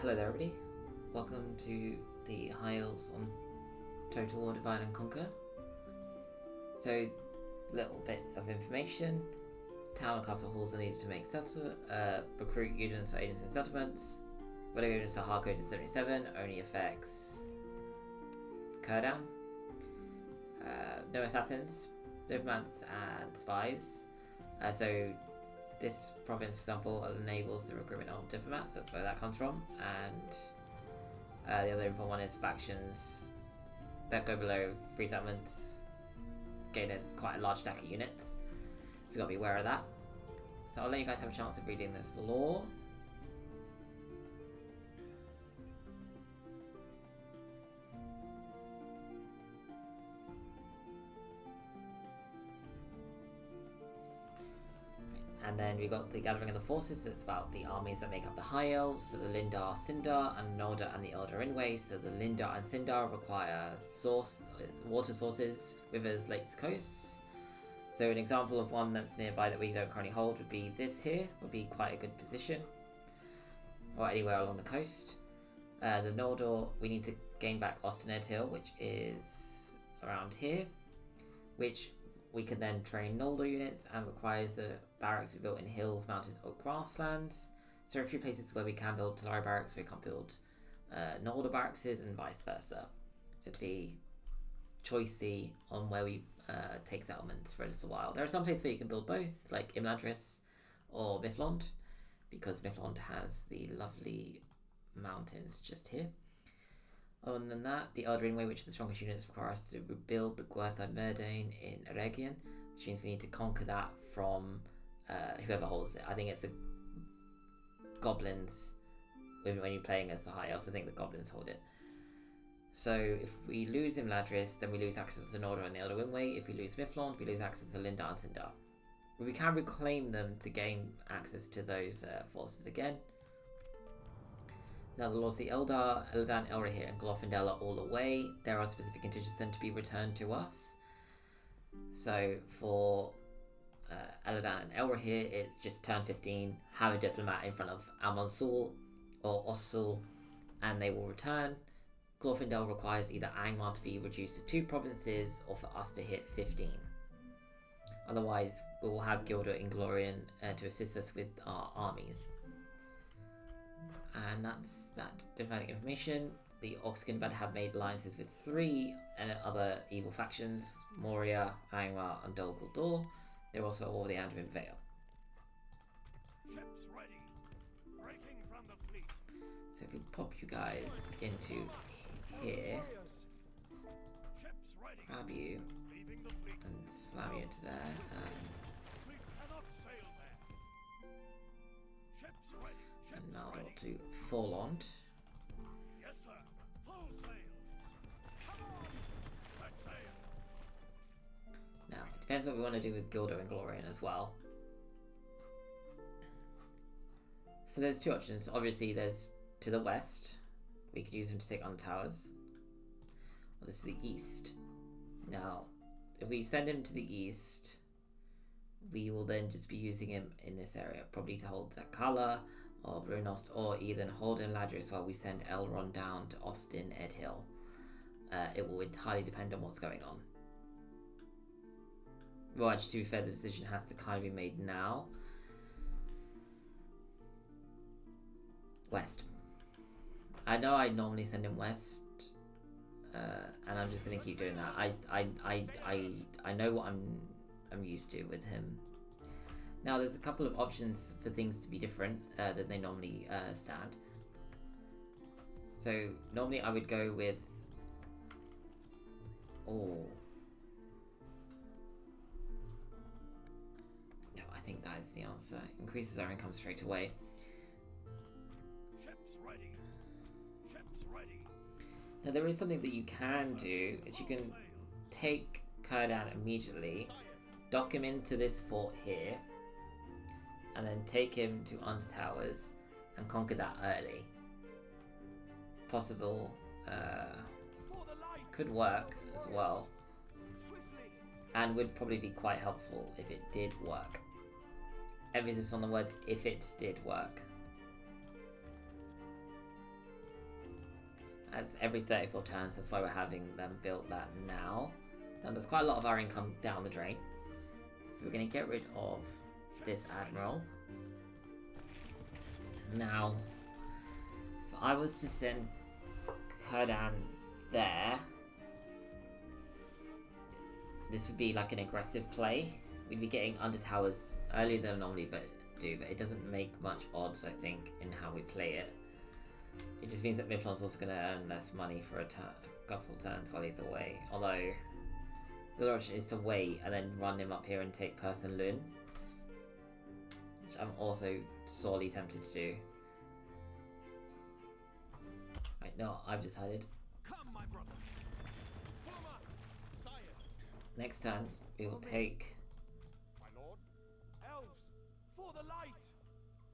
Hello there everybody, welcome to the High Elves on Total War Divide and Conquer. So, little bit of information. Town and castle halls are needed to make recruit units or agents in settlements. Whether units are hard coded 77, only affects Kurdan. No assassins, diplomats and spies. So this province, for example, enables the recruitment of diplomats, that's where that comes from, and the other info one is factions that go below free settlements gain quite a large stack of units, so you've got to be aware of that. So I'll let you guys have a chance of reading this lore. And then we got the Gathering of the Forces, it's about the armies that make up the High Elves, so the Lindar, Sindar, and Noldor and the Elder Rinway. So the Lindar and Sindar require water sources, rivers, lakes, coasts. So an example of one that's nearby that we don't currently hold would be this here, would be quite a good position. Or anywhere along the coast. The Noldor, we need to gain back Ostened Hill, which is around here, which we can then train Noldor units and requires the barracks we built in hills, mountains, or grasslands. So there are a few places where we can build Talari barracks, we can't build Noldor barracks, and vice versa. So to be choicey on where we take settlements for a little while. There are some places where you can build both, like Imladris or Miflond, because Miflond has the lovely mountains just here. Other than that, the Elder Rinway, which is the strongest units, require us to rebuild the Gwertha Myrdain in Eregion, which means we need to conquer that from whoever holds it. I think it's the goblins. When you're playing as the High Elves, I think the goblins hold it. So if we lose Imladris, then we lose access to Noldor and the Elder Rinway. If we lose Miflond, we lose access to Lindar and Sindar. But we can reclaim them to gain access to those forces again. Now the Lords of the Eldar, Elladan, Elrahir, and Glorfindel are all away. There are specific contingents then to be returned to us. So for Elladan and Elrahir, it's just turn 15, have a diplomat in front of Almansul or Ossul, and they will return. Glorfindel requires either Angmar to be reduced to 2 provinces or for us to hit 15. Otherwise, we will have Gilder and Glorian to assist us with our armies. And that's that diplomatic information. The Orcskinbad have made alliances with 3 other evil factions, Moria, Angmar, and Dol Guldur. They're also at war with the Anduin Vale. Ships ready. Breaking from the fleet. So if we pop you guys into here, Ships ready. grab you, Leaving the fleet. and slam you into there, Fleet cannot sail there. Ships ready. Ships and now ready. to Forlond. Yes, sir. Full sail. Come on. Set sail. Now, it depends what we want to do with Gilder and Glorian as well. So there's 2 options. Obviously, there's to the west. We could use them to take on the towers. Well, this is the east. Now, if we send him to the east, we will then just be using him in this area, probably to hold Zakala or Brunost, or even hold Imladris while we send Elrond down to Austin Ed Hill. It will entirely depend on what's going on. Well, actually, to be fair, the decision has to kind of be made now. West. I know I normally send him west, and I'm just gonna keep doing that. I know what I'm used to with him. Now, there's a couple of options for things to be different than they normally stand. So normally I would go with no, I think that is the answer. Increases our income straight away. Ships ready. Ships ready. Now there is something that you can do, is you can take Kurdan immediately, dock him into this fort here, and then take him to Undertowers and conquer that early. Possible, could work as well, and would probably be quite helpful if it did work. Emphasis on the words if it did work. as every 34 turns. That's why we're having them build that now. And there's quite a lot of our income down the drain. So we're going to get rid of this admiral. Now, if I was to send Kurdan there, this would be like an aggressive play. We'd be getting under towers earlier than normally but it doesn't make much odds, I think, in how we play it. It just means that Miflon's also going to earn less money for a couple turns while he's away. Although, the other option is to wait and then run him up here and take Perth and Lun, which I'm also sorely tempted to do. Right, no, I've decided. Come, my brother. Former sire. Next turn, we will take My lord. Elves, for the light.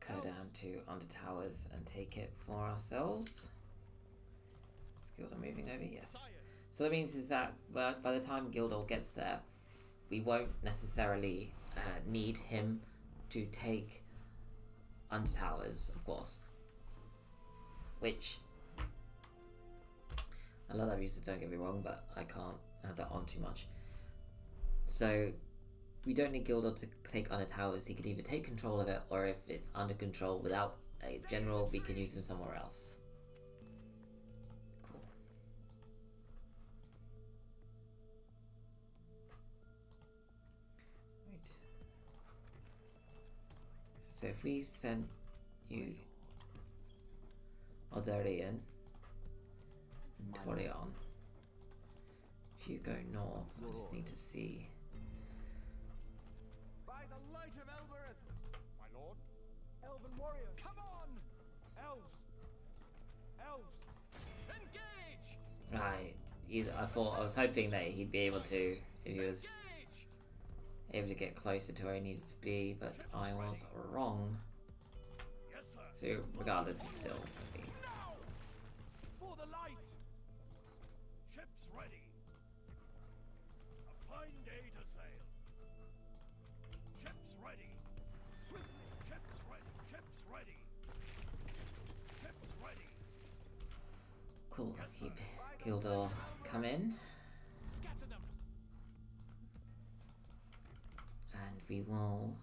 Kurdan to Under Towers and take it for ourselves. Is Gildor moving over? Yes. Sire. So that means is that by the time Gildor gets there, we won't necessarily need him to take Under Towers, of course. Which, I love that music, don't get me wrong, but I can't have that on too much. So we don't need Gildor to take Under Towers. He can either take control of it, or if it's under control without a general, we can use him somewhere else. Cool. Right. So if we send you Eregion and Torion, if you go north, I just need to see. By the light of Elbereth. My lord. Elven warrior. Come on. Elves. Elves. Engage. I was hoping that he'd be able to, if he was able to get closer to where he needed to be, but I was wrong. Yes, sir. So regardless, it's still gonna be. Now. For the light. Ships ready. A fine day to sail. Ships ready. Swiftly. Ships ready. Ships ready. Ships ready. Cool. Keep Gildor come in, Scatter them. and we will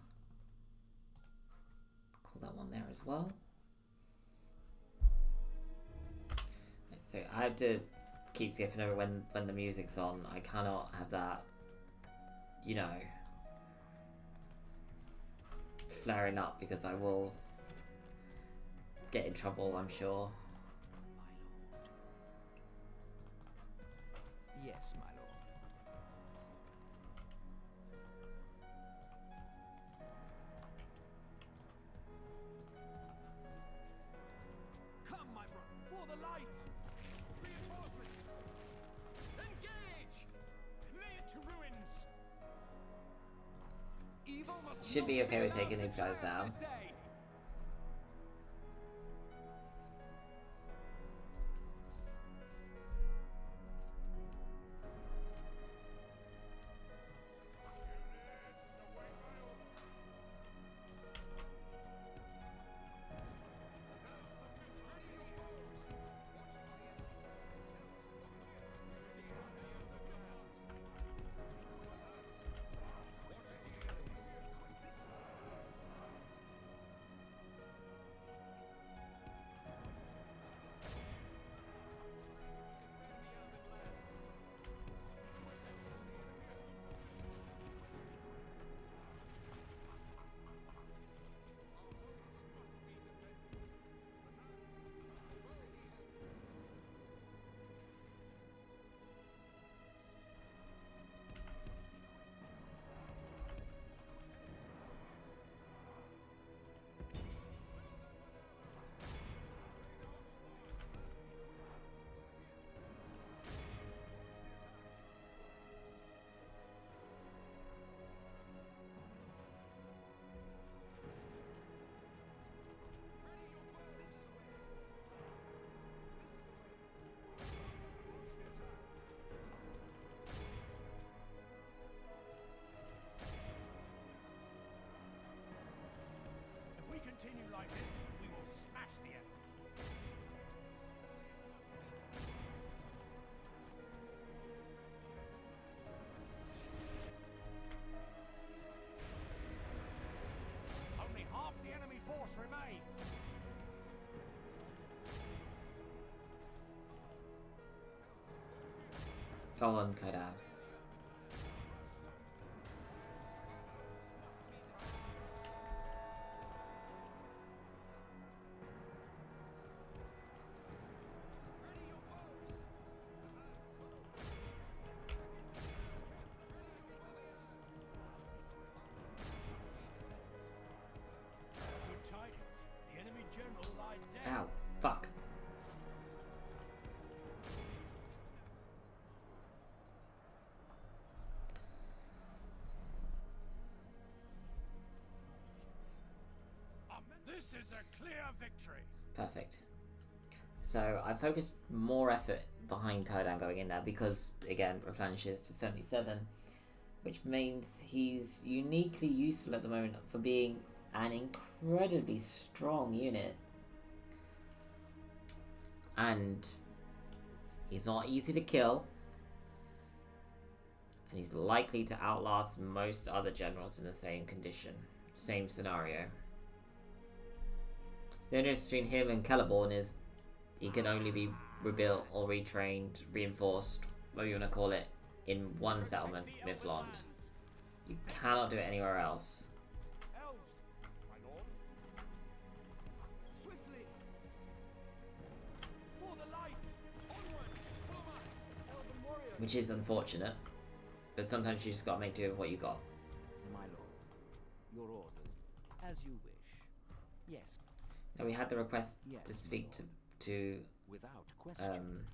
call that one there as well. Right, so I have to keep skipping over when the music's on. I cannot have that, you know, flaring up because I will get in trouble, I'm sure. Yes, my lord. Come, my brother. For the light. Reinforcements. Engage. Lay it to ruins. Evil must Should be not okay with allowed taking to these guys triumph down. this day. Go on, Kodan. Good tidings. The enemy general lies dead. Ow. Fuck. This is a clear victory. Perfect. So I focused more effort behind Kodan going in there because, again, replenishes to 77, which means he's uniquely useful at the moment for being an incredibly strong unit. And he's not easy to kill. And he's likely to outlast most other generals in the same condition, same scenario. The difference between him and Celeborn is he can only be rebuilt or retrained, reinforced, whatever you want to call it, in one settlement, Miflond. You cannot do it anywhere else. Elves, my lord. Swiftly. For the light. Onward. Forward. Elven warriors. Which is unfortunate, but sometimes you just gotta make do with what you got. My lord, your orders, as you wish. Yes, Now we had the request Yes, to speak to without question.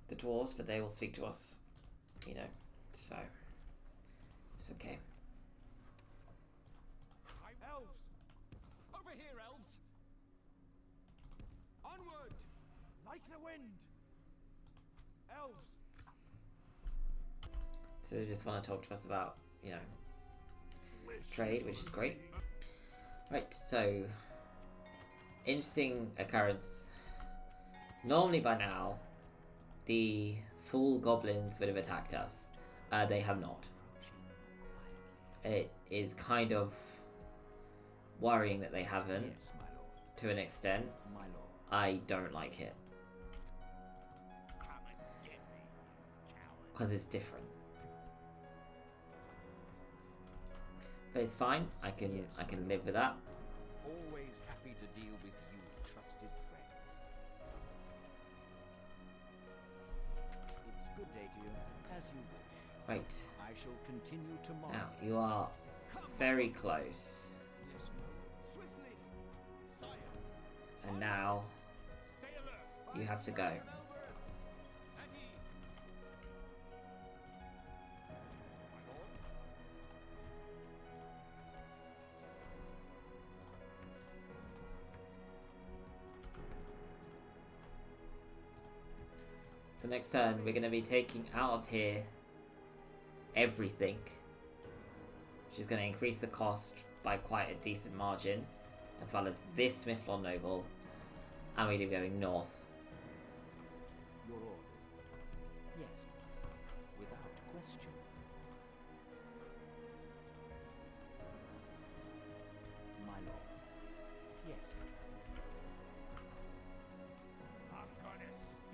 the dwarves, but they will speak to us, you know, so it's okay. Elves. Over here, elves. Onward. Like the wind. Elves. So they just want to talk to us about, you know, trade, which is great. Right, so interesting occurrence. Normally by now, the full goblins would have attacked us. They have not. It is kind of worrying that they haven't, Yes, my lord. to an extent. My lord. I don't like it. Because it's different. But it's fine. I can live with that. Always happy to deal with you, trusted friends. It's good day to you, as you wish. Right. I shall continue tomorrow. Now, you are very close. Yes, swiftly. Sire. And now, Stay alert. you have to go. At ease. My lord. So next turn, we're going to be taking out of here everything. Which is going to increase the cost by quite a decent margin. As well as this Miflon Noble. And we're going north. Your orders. Yes, without question. My lord. Yes.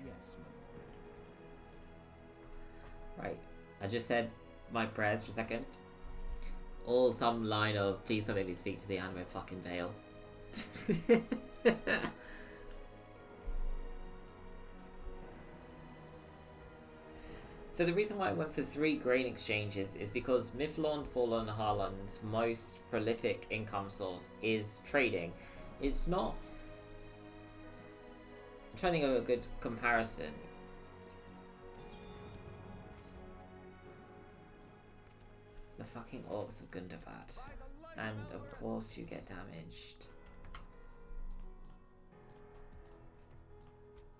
Yes, my lord. Right. I just said my prayers for a second. All some line of, please don't make me speak to the Anwar fucking Veil. So the reason why I went for 3 grain exchanges is because Miflon, Fallen, Harlan's most prolific income source is trading. It's not... I'm trying to think of a good comparison. The fucking orcs of Gundabad. And of course you get damaged.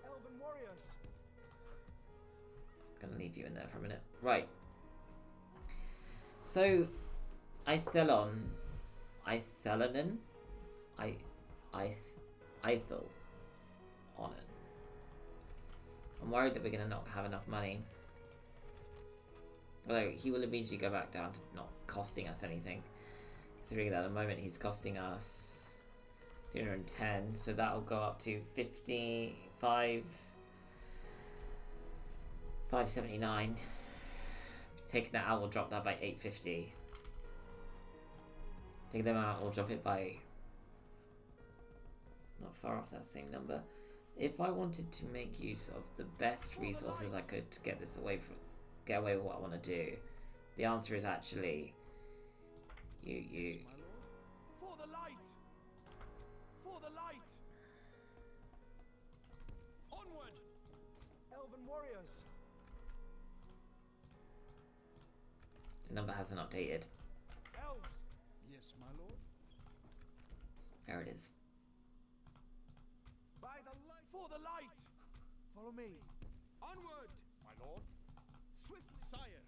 Elven warriors. Gonna leave you in there for a minute. Right. So, Ithel. I'm worried that we're gonna not have enough money. Although he will immediately go back down to not costing us anything. Considering that at the moment he's costing us 310, so that'll go up to 55. 579. Taking that out will drop that by 850. Taking them out will drop it by not far off that same number. If I wanted to make use of the best resources I could to get away with what I want to do, the answer is actually you. For the light! For the light! Onward! Elven warriors! The number hasn't updated. Elves! Yes, my lord. There it is. By the light! For the light! Follow me. Onward! My lord. Swift sire.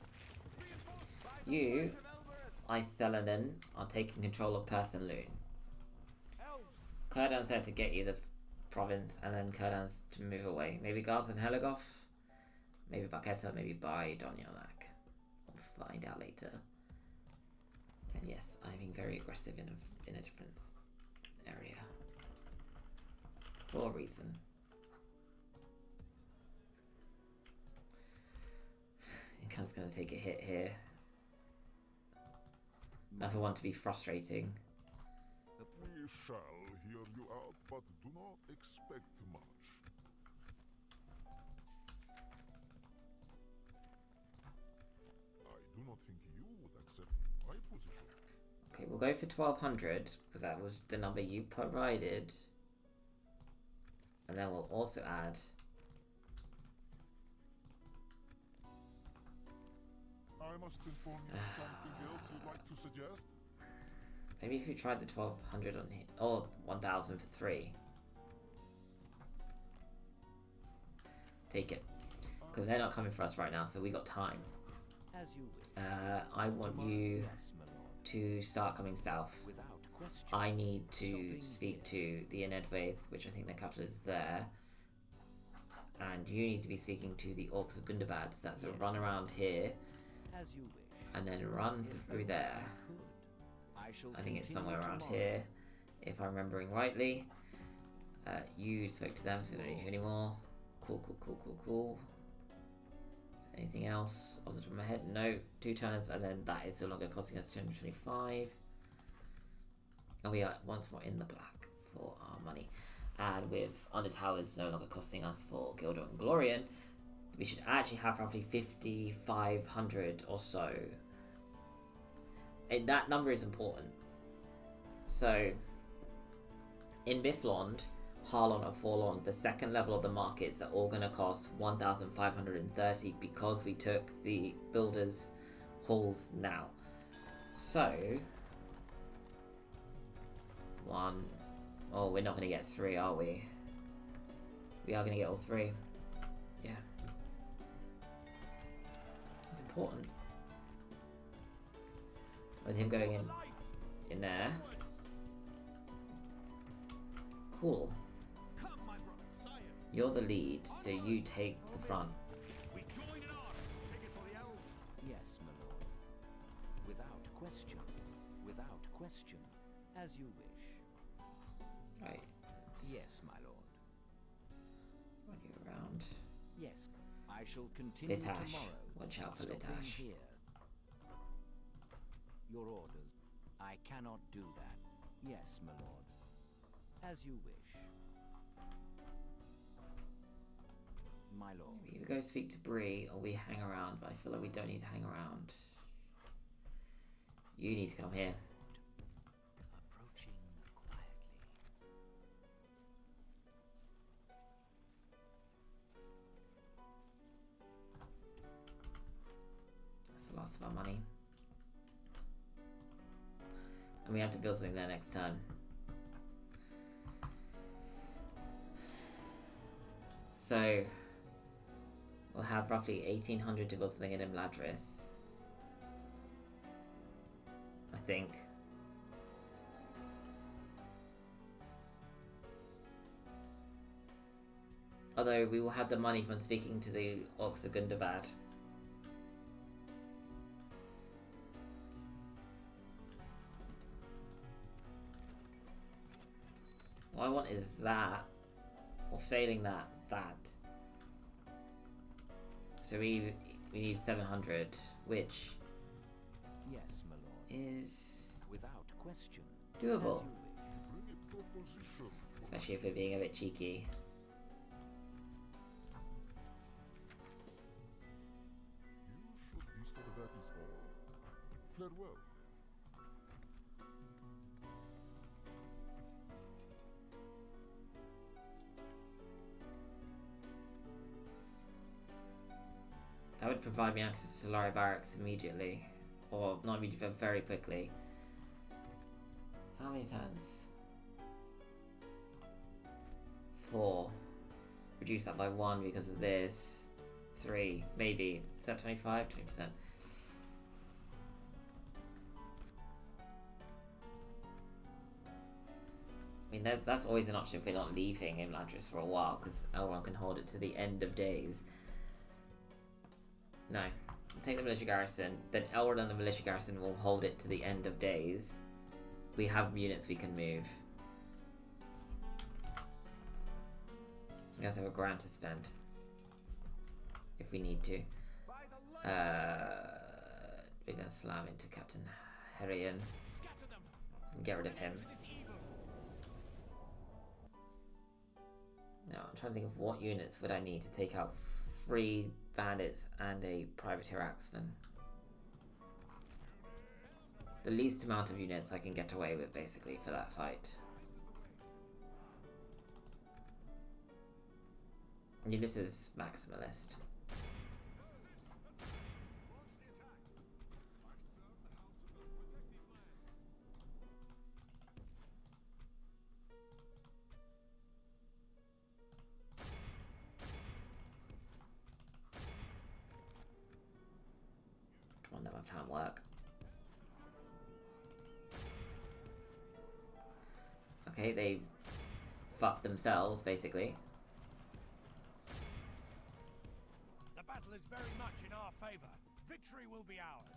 Reinforced by the You, might of Elbereth. Ithelanen, are taking control of Perth and Loon. Elves! Kurdan said to get you the province, and then Kurdan's to move away. Maybe Garth and Heligoth, maybe Baketa, maybe by Donyanak. We'll find out later. And yes, I'm being very aggressive in a different area. For a reason. Income's gonna take a hit here. Never want to be frustrating. We shall hear you out, but do not expect much. I do not think you would accept my position. Okay, we'll go for 1200 because that was the number you provided. And then we'll also add I must inform you of something else you'd like to suggest. maybe if you tried the 1200 on here, or 1000 for 3. Take it. Because they're not coming for us right now, so we got time. As you wish. I want you Yes, my lord. to start coming south. Without question. I need to Stopping speak here. to the Enedwaith, which I think the capital is there. And you need to be speaking to the Orcs of Gundabad, so that's a Yes. run around here, As you wish. and then run If through only there. I could. I shall I think it's continue somewhere around tomorrow. here, if I'm remembering rightly. You spoke to them, so we don't need you anymore. Cool. Anything else off the top of my head? No. 2 turns, and then that is no longer costing us 225. And we are once more in the black for our money. And with Under Towers no longer costing us for Gilder and Glorian, we should actually have roughly 5,500 or so. And that number is important. So, in Biflond, Harlon and Forlorn, the second level of the markets are all going to cost 1,530 because we took the builders' halls now. So, oh, we're not going to get 3, are we? We are going to get all 3. Yeah. It's important. With him going in there. Cool. Come, my brother, sire. You're the lead, so you take the front. We join in arms. Take it for the elves. Yes, my lord. Without question. Without question. As you wish. Right. let's Yes, my lord. Run you around. Yes. I shall continue Litash. tomorrow. Watch out for Stopping Litash. here. Your orders. I cannot do that. Yes, my lord. As you wish. My lord. We either go speak to Bree or we hang around, but I feel like we don't need to hang around. You need to come here. Approaching quietly. That's the last of our money. And we have to build something there next turn. So, we'll have roughly 1,800 to build something in Imladris. I think. Although we will have the money from speaking to the Orcs of Gundabad. What I want is that, or failing that, that. So we need 700, which Yes, my lord. is Without question. doable, As you wish. Bring a proposition. especially if we're being a bit cheeky. You should be sure that is all. Farewell. That would provide me access to Laurie Barracks immediately. Or not immediately, but very quickly. How many turns? 4. Reduce that by 1 because of this. 3, maybe. Is that 25? 20%. I mean, that's always an option if we're not leaving Imladris for a while, because Elrond can hold it to the end of days. No. Take the militia garrison, then Elrond and the militia garrison will hold it to the end of days. We have units we can move. We also have a grand to spend. If we need to. We're gonna slam into Captain Eregion and get rid of him. Now, I'm trying to think of what units would I need to take out 3 bandits and a privateer axeman. The least amount of units I can get away with, basically, for that fight. I mean, this is maximalist. One that I found work. Okay, they fucked themselves, basically. The battle is very much in our favor. Victory will be ours.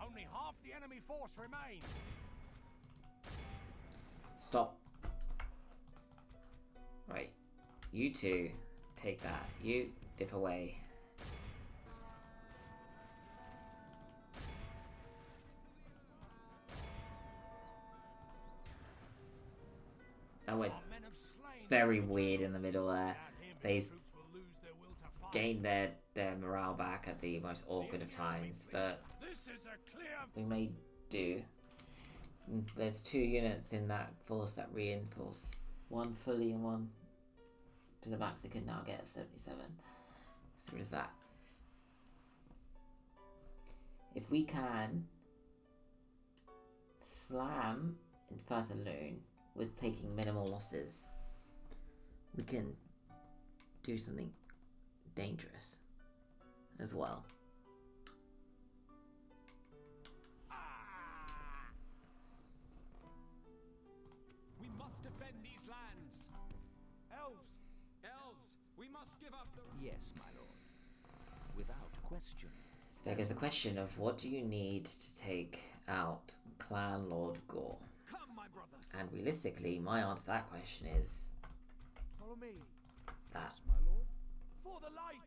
Only half the enemy force remains. Stop. Right. You two, take that. You dip away. That went very weird in the middle there. They gained their morale back at the most awkward of times, but we may do. There's 2 units in that force that reinforce. One fully and one to the max. It can now get 77. So there's that. If we can slam in Furtherloon with taking minimal losses, we can do something dangerous as well. We must defend these lands. Elves! Elves! We must give up the... Yes, my lord. Without question. So beggars the question of what do you need to take out Clan Lord Gore? Come, my brother. And realistically, my answer to that question is Follow me. that. Yes, my lord. For the light!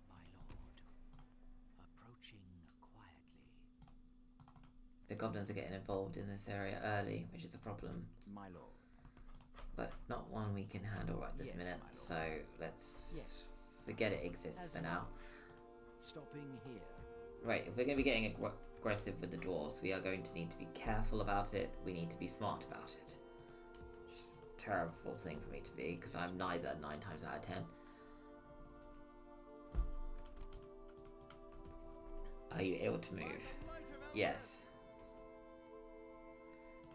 My lord. Approaching quietly. The goblins are getting involved in this area early, which is a problem. My lord. But not one we can handle right this Yes, minute, my lord. so let's Yes. forget it exists As for you now. wish. Stopping here. Right, if we're going to be getting aggressive with the dwarves, we are going to need to be careful about it. We need to be smart about it. Which is a terrible thing for me to be, because I'm neither 9 times out of 10. Are you able to move? Yes.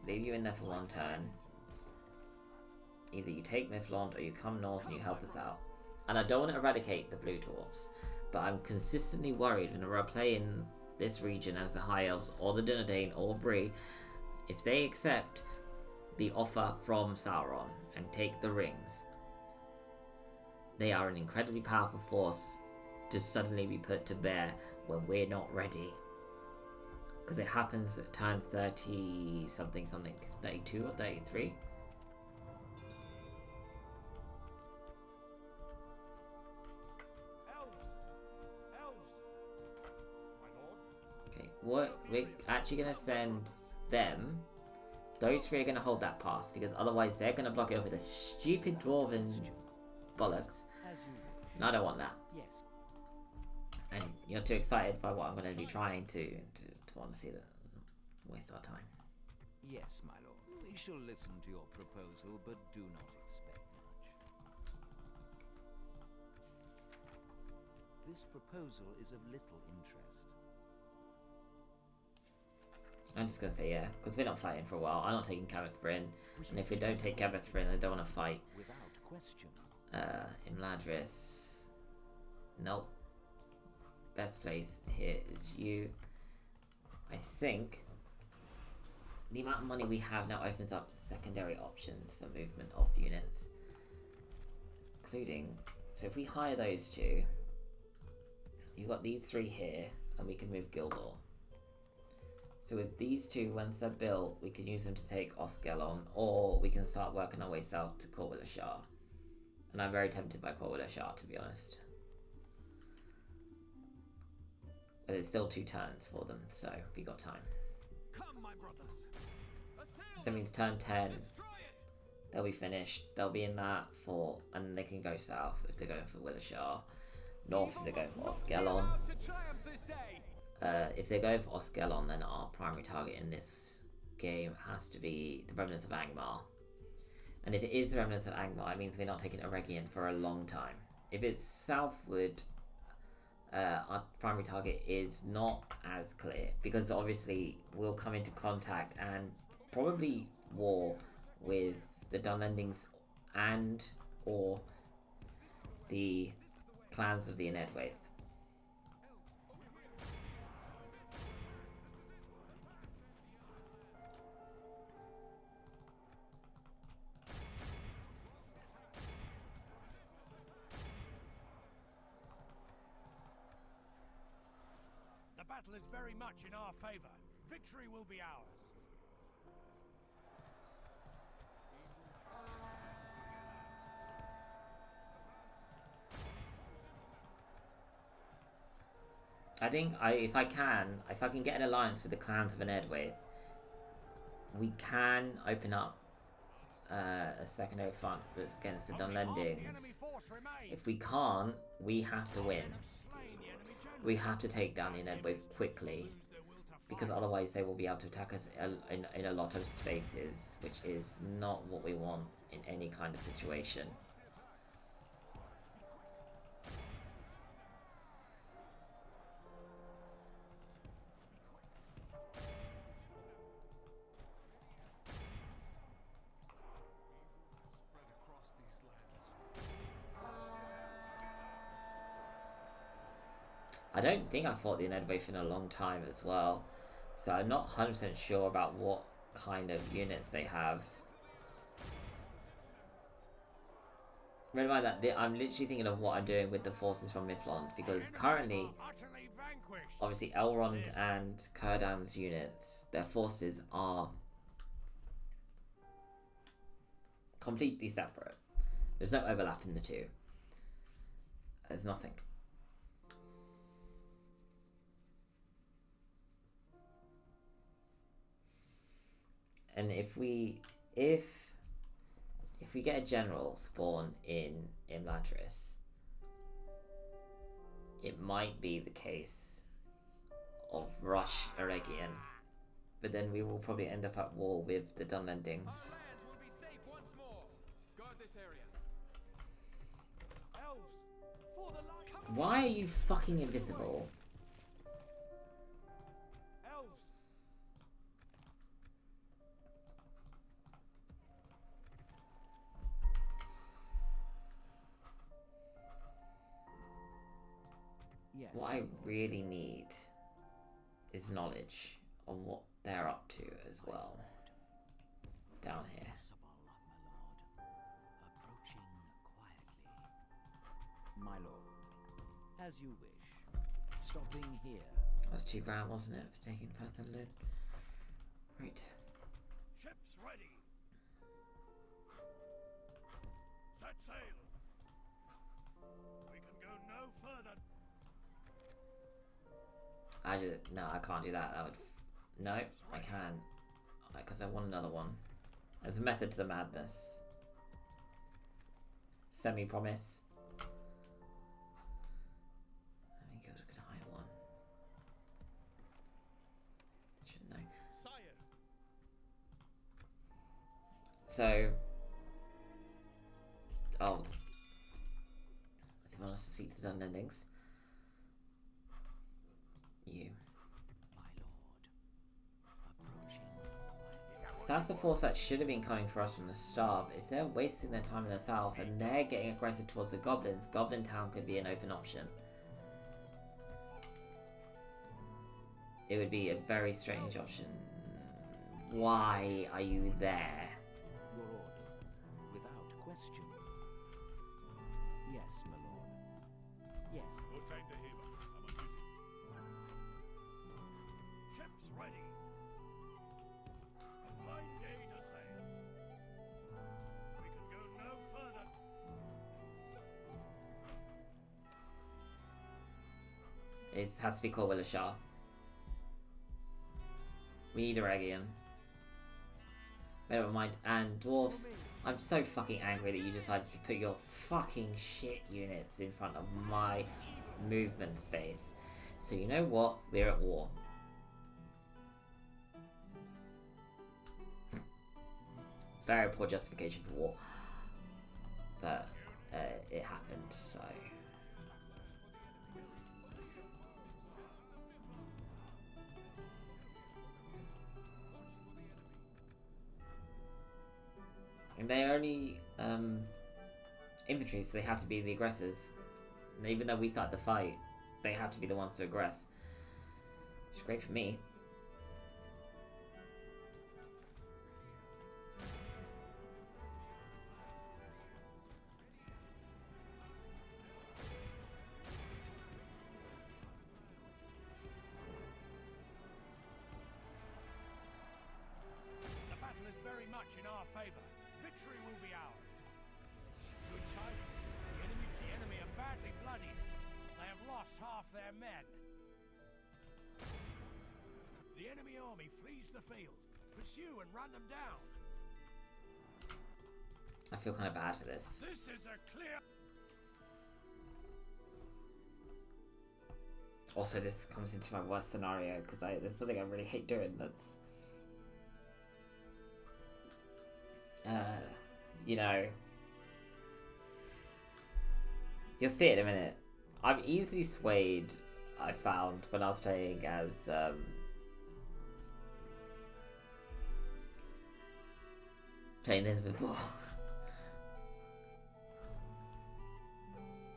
Leave you in there for 1 turn. Either you take Mifflond or you come north and you help us out. And I don't want to eradicate the blue dwarfs, but I'm consistently worried whenever I play in this region as the High Elves or the Dunedain or Bree, if they accept the offer from Sauron and take the rings, they are an incredibly powerful force to suddenly be put to bear when we're not ready. Because it happens at turn 30 something something. 32 or 33. Okay, what we're actually gonna send them. Those three are gonna hold that pass because otherwise they're gonna block it up with a stupid dwarven bollocks. As you wish. And I don't want that. Yes. And you're too excited by what I'm gonna be trying to want to see that waste our time. Yes, my lord. We shall listen to your proposal, but do not expect much. This proposal is of little interest. I'm just gonna say yeah, because we're not fighting for a while. I'm not taking Cabot Bryn, and if we don't take Cabot Bryn, I don't want to fight. Without question. In Ladris. Nope. Best place here is you. I think the amount of money we have now opens up secondary options for movement of units, including. So if we hire those two, you've got these three here, and we can move Gildor. So with these two, once they're built, we can use them to take Oskelon, or we can start working our way south to Corwillashar. And I'm very tempted by Corwillashar, to be honest. But it's still 2 turns for them, so we got time. Come, my brothers. So that means turn 10, they'll be finished. They'll be in that fort, and then they can go south if they're going for Willashar. North if they're going for Oskelon. If they go for Oskelon, then our primary target in this game has to be the Remnants of Angmar. And if it is the Remnants of Angmar, it means we're not taking Eregion for a long time. If it's southward, our primary target is not as clear, because obviously we'll come into contact and probably war with the Dunlendings and or the clans of the Inedwaith. The battle is very much in our favor. Victory will be ours. I think if I can get an alliance with the clans of Inedwaith, we can open up a secondary front against the Dunlendings. If we can't, we have to win. We have to take down the Inedwaith quickly, because otherwise they will be able to attack us in a lot of spaces, which is not what we want in any kind of situation. I don't think I fought the Inedwaith in a long time as well, so I'm not 100% sure about what kind of units they have. Bear in mind that I'm literally thinking of what I'm doing with the forces from Miflond, because currently, obviously Elrond and Círdan's units, their forces are completely separate. There's no overlap in the two. There's nothing. And if we get a general spawn in Imladris, it might be the case of rush Eregion, but then we will probably end up at war with the Dunlendings. Why are you fucking invisible? Yes. What I really need is knowledge on what they're up to as well. Down here. Approaching quietly. My lord, as you wish. Stopping here. was $2,000, wasn't it, for taking Perth and Lynn? Right. Ships ready. Set sail. We can go no further. No, I can't do that. That would. No, I can. Because I want another one. There's a method to the madness. Semi-promise. Let me go to a higher one. Should know. Sire. So. Oh. Let's see if I want to speak to the unendings. You. So that's the force that should have been coming for us from the start. But if they're wasting their time in the south and they're getting aggressive towards the goblins, Goblin Town could be an open option. It would be a very strange option. Why are you there? Your orders, without question. Yes, my lord. Yes. Rotate the Heba. I'm on duty. Ships ready. A fine day to sail. We can go no further. It has to be called Willashar. We need Eregion. Never mind. And Dwarves, I'm so fucking angry that you decided to put your fucking shit units in front of my movement space. So you know what? We're at war. Very poor justification for war. But it happened, so... And they're only infantry, so they have to be the aggressors. And even though we started the fight, they have to be the ones to aggress. Which is great for me. The battle is very much in our favor. Victory will be ours. Good tidings. The enemy are badly bloodied. They have lost half their men. The enemy army flees the field. Pursue and run them down. I feel kind of bad for this. This is a clear... Also, this comes into my worst scenario, because there's something I really hate doing, that's... you know... You'll see it in a minute. I'm easily swayed, I found, when I was playing as, playing this before.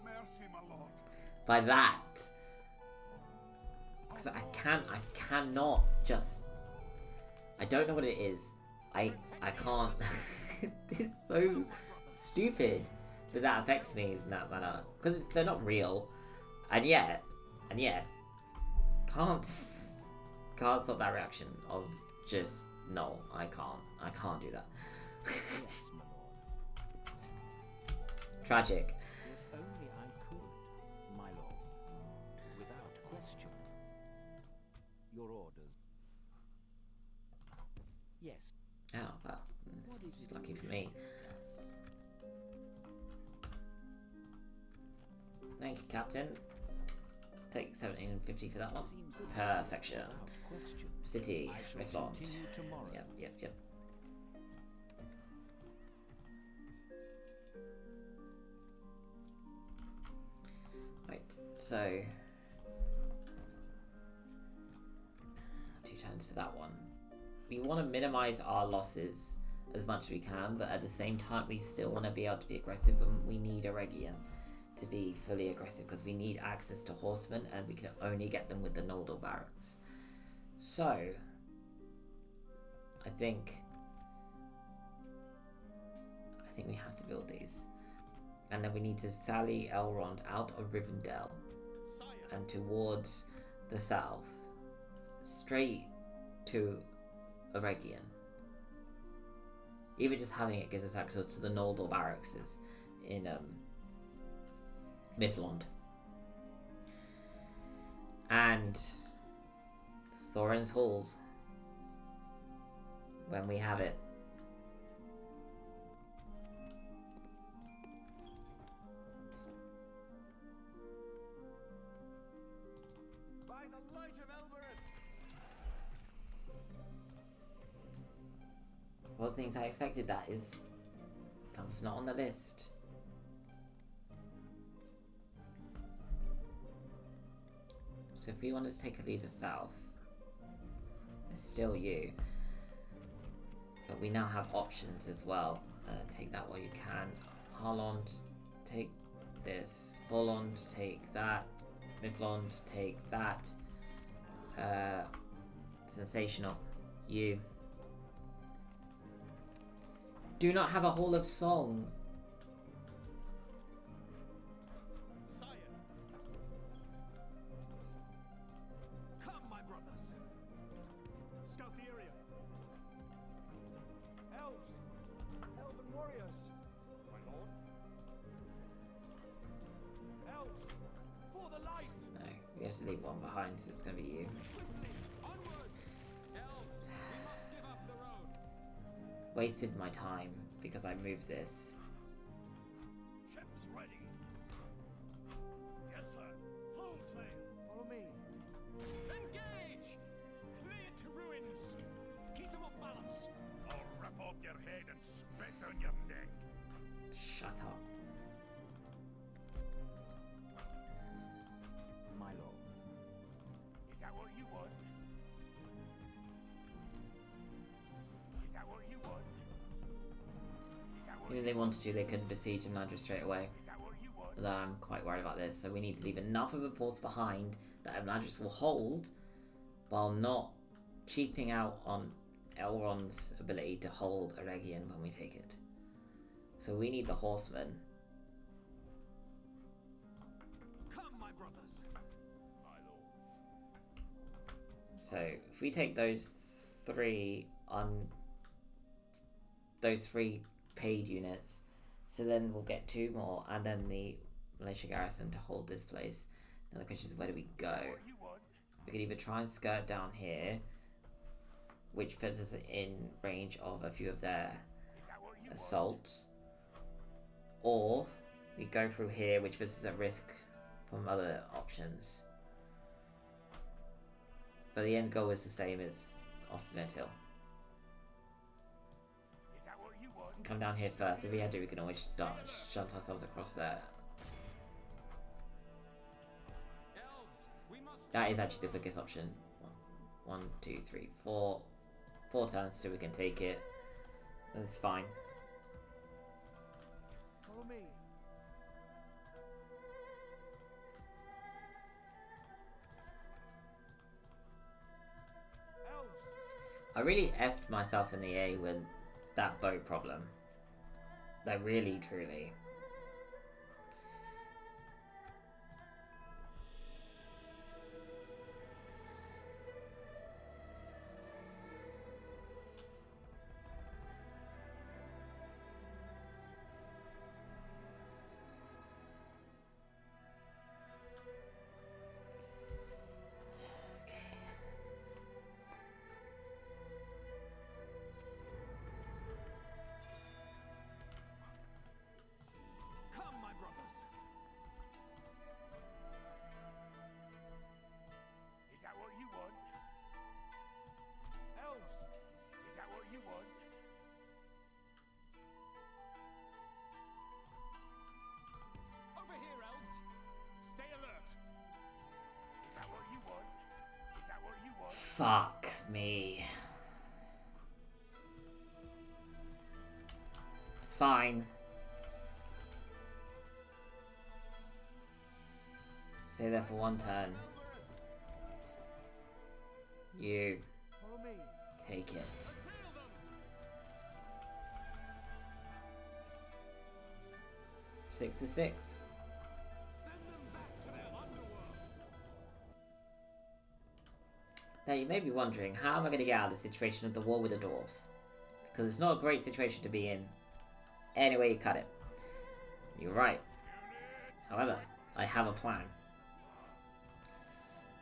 Mercy, my lord. By that. Because I cannot just... I don't know what it is. I can't... It's so stupid that affects me in that manner. Because they're not real. And yet, can't stop that reaction of just, no, I can't do that. Yes, my lord. Tragic. If only I could, my lord. Without question. Your orders. Yes. Oh, well, What is it lucky you for me. wish to discuss? Thank you, Captain. Take 1750 for that one. Seems good. Perfection. Without question. City, I shall Reflaunt. continue tomorrow. Yep. Right, so... 2 turns for that one. We want to minimize our losses as much as we can, but at the same time we still want to be able to be aggressive, and we need Eregion to be fully aggressive because we need access to horsemen, and we can only get them with the Noldor barracks. So, I think we have to build these. And then we need to sally Elrond out of Rivendell and towards the south. straight to Eregion. Even just having it gives us access to the Noldor barracks in Midland. And Thorin's Halls. When we have it. By the light of Elbereth! One of the things I expected that was not on the list. So if we wanted to take a leader south, it's still you. But we now have options as well. Take that while you can. Harlond, take this. Volond, take that. Midlond, take that. Sensational. You. Do not have a Hall of Song. Sire! Come, my brothers! Scout the area! Elves! Elven warriors! My lord? Elves! For the light! No, we have to leave one behind, so it's going to be you. Swiftly! Onward! Elves! We must give up the road! Wasted my time because I moved this. Ships ready! Yes, sir! Full sail! Follow me! Engage! Clear to ruins! Keep them off balance! I'll rip off your head and spit on your neck. Shut up. My lord. Is that what you want? Is that what you want? Is that what Even if they wanted to, they couldn't besiege Imladris straight away. Is that what you want? Although I'm quite worried about this, so we need to leave enough of a force behind that Imladris will hold, while not cheaping out on Elrond's ability to hold Eregion when we take it. So we need the horsemen. Come, my brothers! My lord. So if we take those three paid units, so then we'll get 2 more, and then the militia garrison to hold this place. Now the question is, where do we go? What you want? We could either try and skirt down here, which puts us in range of a few of their Is that what you assaults, or we go through here, which puts us at risk from other options. But the end goal is the same as Osternet Hill. Is that what you want? Come down here first. If we had to, we can always shunt ourselves across there. Elves! We must That is actually the quickest option. 1, 2, 3, 4. 4 turns so we can take it. That's fine. follow me. Elves! I really effed myself in the A with that boat problem. Like, really, truly. Come, my brothers! Is that what you want? Elves! Is that what you want? Over here, elves! Stay alert! Is that what you want? Is that what you want? Fuck me. It's fine. Stay there for 1 turn. You Follow me. take it. Assail them! 6 to 6. Send them back to their underworld! Now you may be wondering, how am I going to get out of the situation of the war with the Dwarves? Because it's not a great situation to be in. Anyway, you cut it. You're right. However, I have a plan.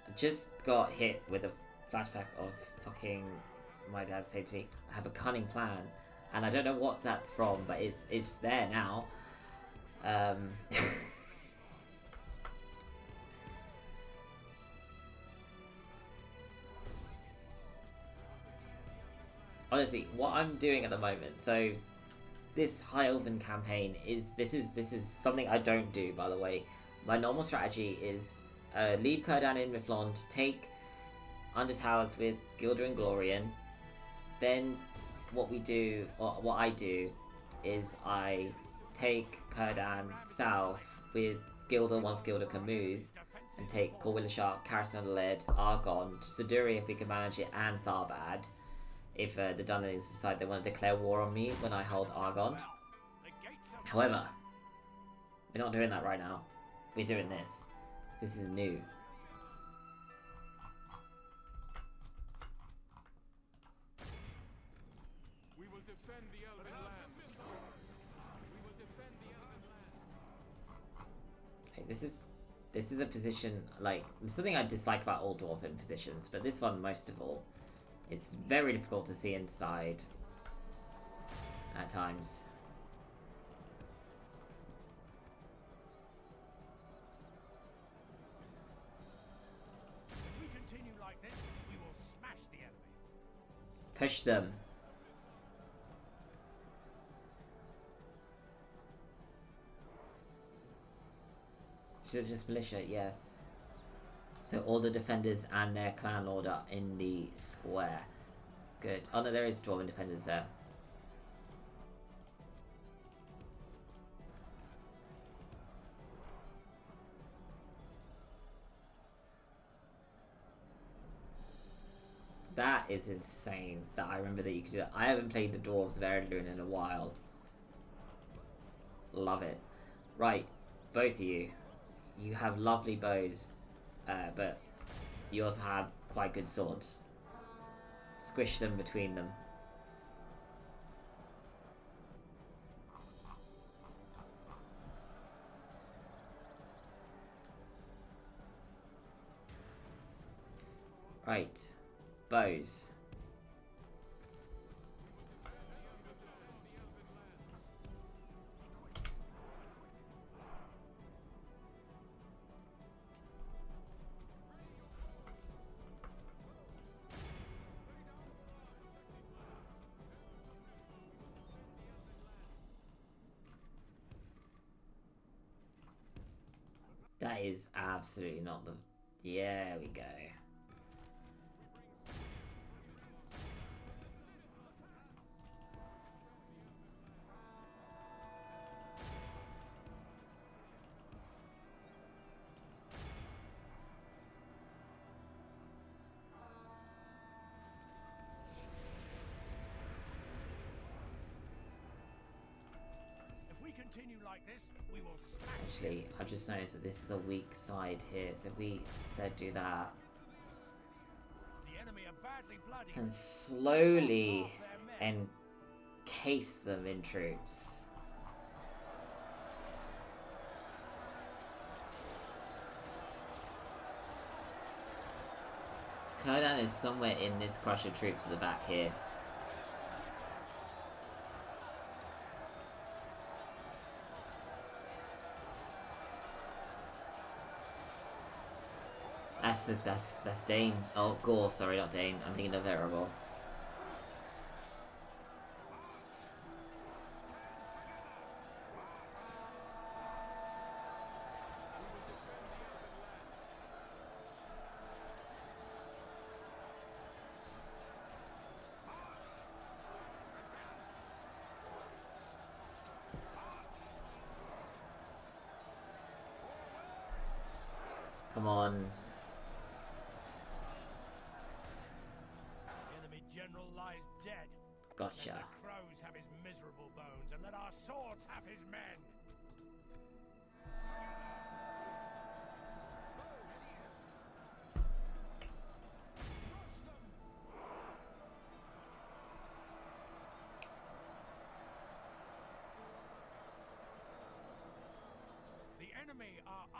I just got hit with a flashback of fucking my dad saying to me, I have a cunning plan. And I don't know what that's from, but it's there now. Honestly, what I'm doing at the moment, so this High Elven campaign is something I don't do, by the way. My normal strategy is leave Kurdan in Miflond, take Under Towers with Gilder and Glorian. Then what I do is I take Kurdan south with Gilder once Gilder can move, and take Corwillishark, Carison Led, Argon, Siduri if we can manage it, and Tharbad. If the Dunleys decide they want to declare war on me when I hold Argon. However, we're not doing that right now. We're doing this. This is new. We will defend the Elven lands. We will defend the Elven lands. Okay, this is a position, like, something I dislike about all Dwarven positions, but this one most of all. It's very difficult to see inside at times. If we continue like this, we will smash the enemy. Push them. Should have just militia, yes. So all the defenders and their clan lord are in the square. Good. Oh no, there is Dwarven defenders there. That is insane that I remember that you could do that. I haven't played the Dwarves of Eregion in a while. Love it. Right, both of you. You have lovely bows. But you also have quite good swords. Squish them between them. Right. Bows. That is absolutely not the... Yeah, we go. Continue like this, we will smash. Actually, I've just noticed that this is a weak side here, so if we said do that The enemy are badly bloody. and slowly encase them in troops. Kurdan is somewhere in this crush of troops at the back here. That's Dane. Oh, Gore, sorry, not Dane. I'm thinking of Variable. Come on. General lies dead. Gotcha. Let the crows have his miserable bones, and let our swords have his men.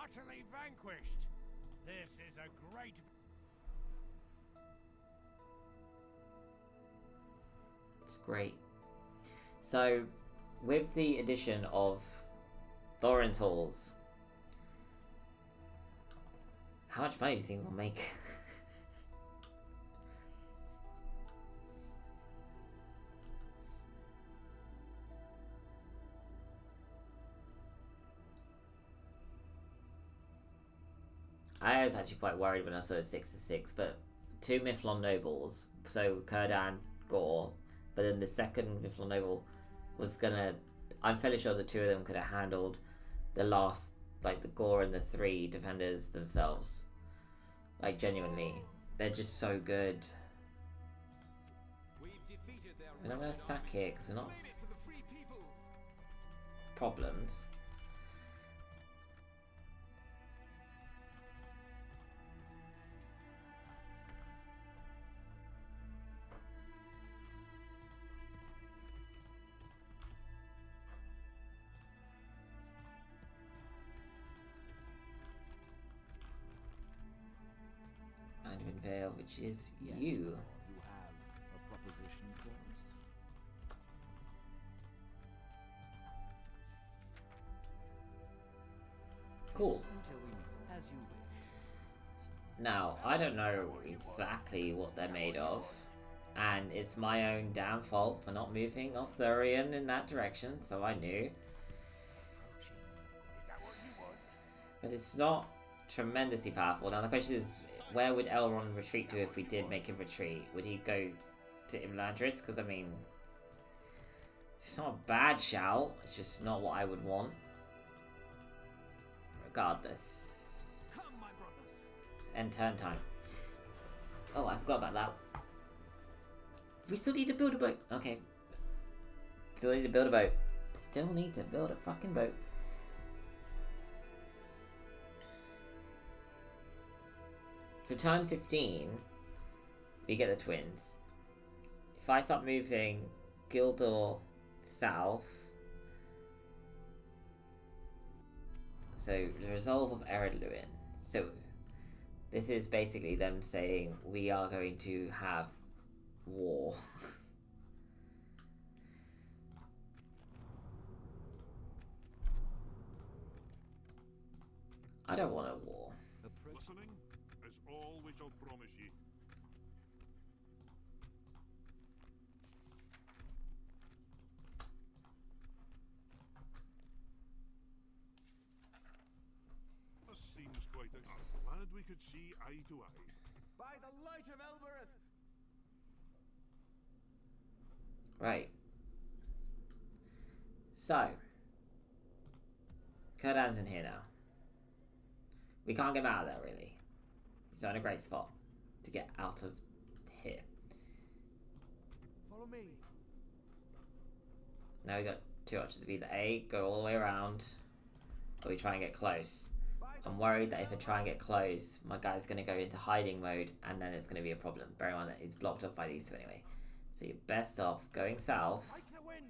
utterly vanquished. This is a great... It's great. So, with the addition of Thorin's Halls, how much money do you think we'll make? I was actually quite worried when I saw 6-6, but 2 Mithlon nobles, so Kurdan, Gore, but then the second Mithlon noble was gonna. I'm fairly sure the 2 of them could have handled the last, like the Gore and the 3 defenders themselves. Like, genuinely, they're just so good. And I'm gonna sack it because they're not problems. Vale, which is Yes, you. You have a proposition for us? Cool. Until we meet, as you wish. Now, I don't know exactly what they're made of, and it's my own damn fault for not moving Arthurian in that direction, so I knew. Is that what you want? But it's not tremendously powerful. Now the question is, where would Elrond retreat to if we did make him retreat? Would he go to Imladris? Because, I mean, it's not a bad shout, it's just not what I would want. Regardless. Come, my brothers. End turn time. Oh, I forgot about that. We still need to build a boat. Okay. Still need to build a boat. Still need to build a fucking boat. So turn 15, we get the twins. If I start moving Gildor south, so the resolve of Eregion. So this is basically them saying we are going to have war. I don't want a war. Listening is all we shall promise ye. This seems quite a... Glad we could see eye to eye. By the light of Elbereth! Right. So, Kurdan's in here now. We can't get him out of there, really. He's not in a great spot to get out of here. Follow me. Now we got 2 options. We either A, go all the way around, or we try and get close. I'm worried that if I try and get close, my guy's going to go into hiding mode, and then it's going to be a problem. Bear in mind that he's blocked up by these 2 anyway. So you're best off going south, Like the wind.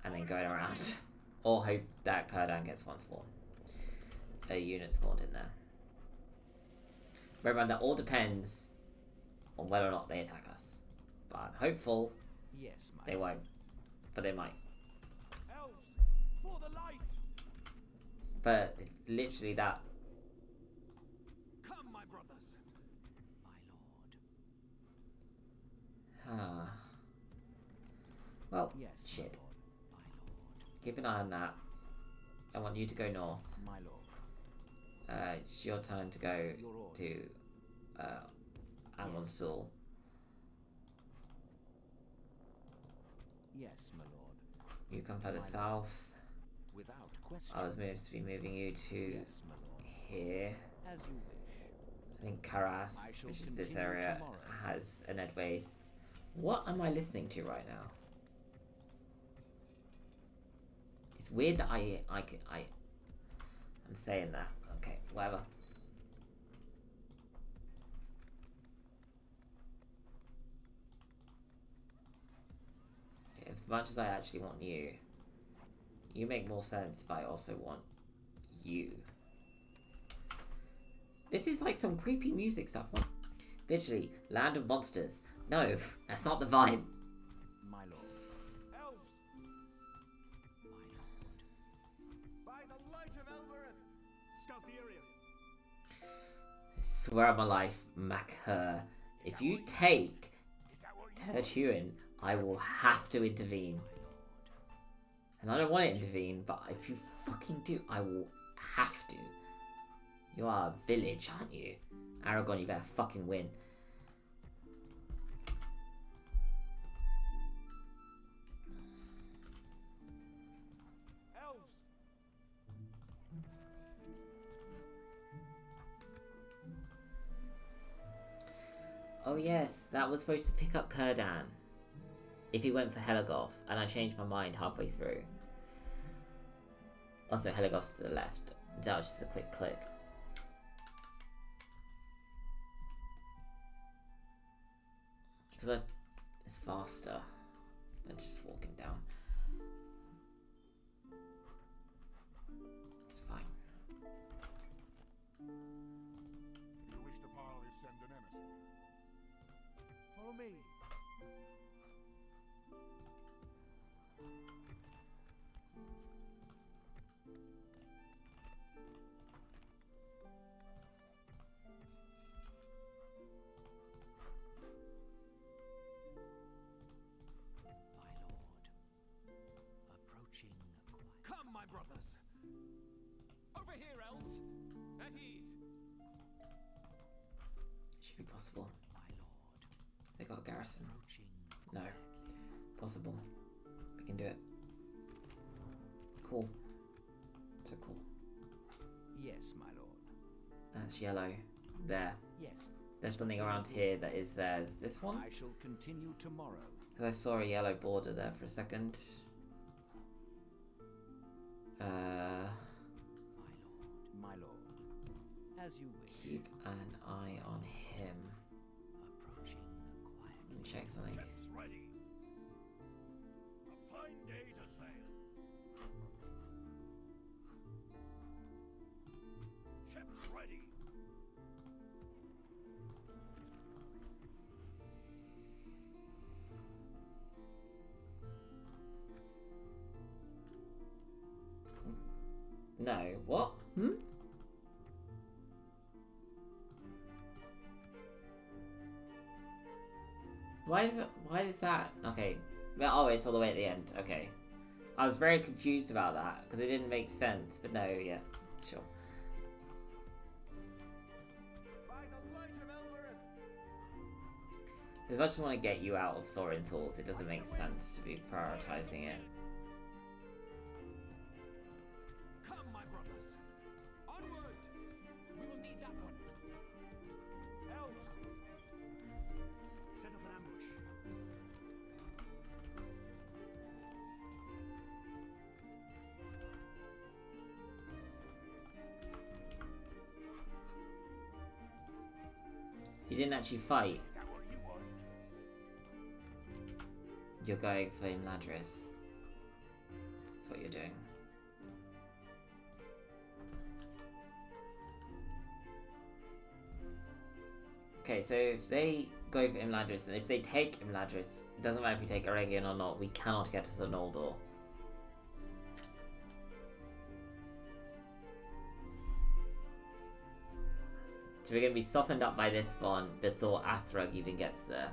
and then going around. Or hope that Kurdan gets one spawn. A unit spawned in there. Bear in mind that all depends on whether or not they attack us. But I'm hopeful Yes, my they won't. But they might. Elves, for the light. But literally that. Come, my brothers. my lord. Ah. Well, Yes, shit. my lord. My lord. Keep an eye on that. I want you to go north. My lord. It's your turn to go Your order. to Amonsul. Yes, my lord. You come further My south. Without question. I was supposed to be moving you to Yes, my lord. here. As you wish. I think Karas, I shall which is this continue area, tomorrow. has an Edway. What am I listening to right now? It's weird that I'm saying that. Okay, whatever. Okay, as much as I actually want you make more sense if I also want you. This is like some creepy music stuff. What? Literally, land of monsters. No, that's not the vibe. My lord. Elves, My lord. by the light of Elbereth, scout the area. I swear on my life, Macur, if you take Is that what you want? Tertuin, I will have to intervene. And I don't want to intervene, but if you fucking do, I will have to. You are a village, aren't you? Aragon, you better fucking win. Elves, Oh yes, that was supposed to pick up Kurdan. If he went for Heligoth, and I changed my mind halfway through. Also, Heligoth's to the left. That was just a quick click. Because it's faster than just walking down. It's fine. If you wish to parley, send an emissary. follow me. My lord. Approaching quiet. Come, my brothers. Over here, elves. At ease. Should be possible. My lord. They got a garrison. Approaching No. quietly. Possible. We can do it. Cool. So cool. Yes, my lord. That's yellow. There. Yes. There's something around here that is theirs. This one? I shall continue tomorrow. Because I saw a yellow border there for a second. My lord. My lord. As you wish. Keep an eye on him. Approaching quietly. Let me check something. Ships ready. A fine day to sail. Ships ready. No. What? Hmm? Why is that? Okay. Well, oh, it's all the way at the end. Okay. I was very confused about that because it didn't make sense. But no, yeah. Sure. By the light of Elbereth. As much as I want to get you out of Thorin's halls, it doesn't make sense to be prioritizing it. Come, my brothers. Onward. We will need that one. Elves. Set up an ambush. You didn't actually fight. Is that what you want? You're going for Imladris. That's what you're doing. Okay, so if they go for Imladris, and if they take Imladris, it doesn't matter if we take Eregion or not, we cannot get to the Noldor. So we're going to be softened up by this one before Athrug even gets there.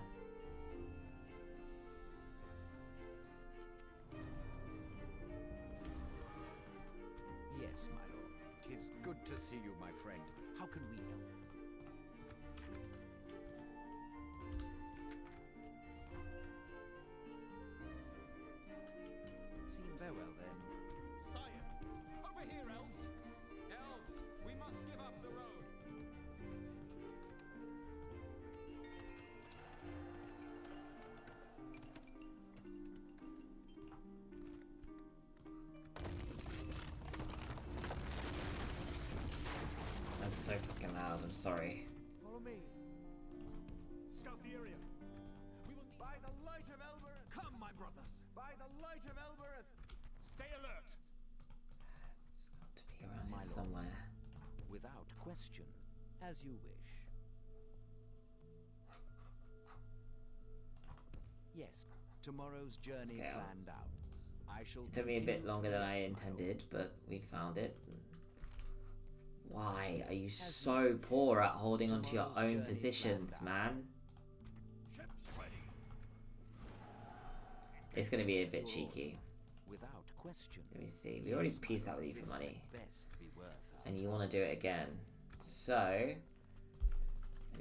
Yes, my lord. 'Tis good to see you, my friend. How can we help? Seems very well then. Sire. Over here, elves. Elves, we must give up the road. That's so fucking loud, I'm sorry. Follow me. Scout the area. We will by the light of Elbereth. Come, my brothers. By the light of Elbereth. Stay alert. It's got to be around My here lord. somewhere. Without question. As you wish. Yes, tomorrow's journey Okay, planned out. I shall. It took me a bit continue longer to than yes, I my intended, lord. but we found it. Why are you As so you poor at holding onto your Tomorrow's own journey positions, planned out. man? Ships ready. It's gonna be a bit Your cheeky. Without question. Let me see. We already Yes, my pieced out lord, with you for this money, had best be worth our and you want to do it again. So, and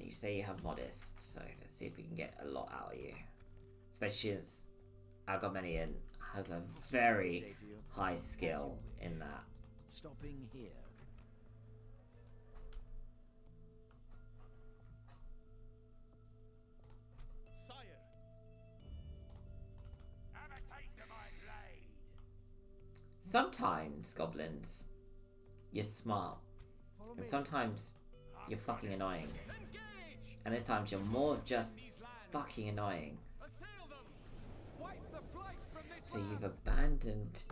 you say you have modest. So let's see if we can get a lot out of you, especially since Agamemnon has a very Day to you. high skill in that. Stopping here. Sire. Have a taste of my blade. Sometimes, goblins, you're smart, Follow and me. sometimes you're fucking annoying. Engage. And this time you're more just These lands. fucking annoying. Assail them. Wipe the flight from this So you've land. abandoned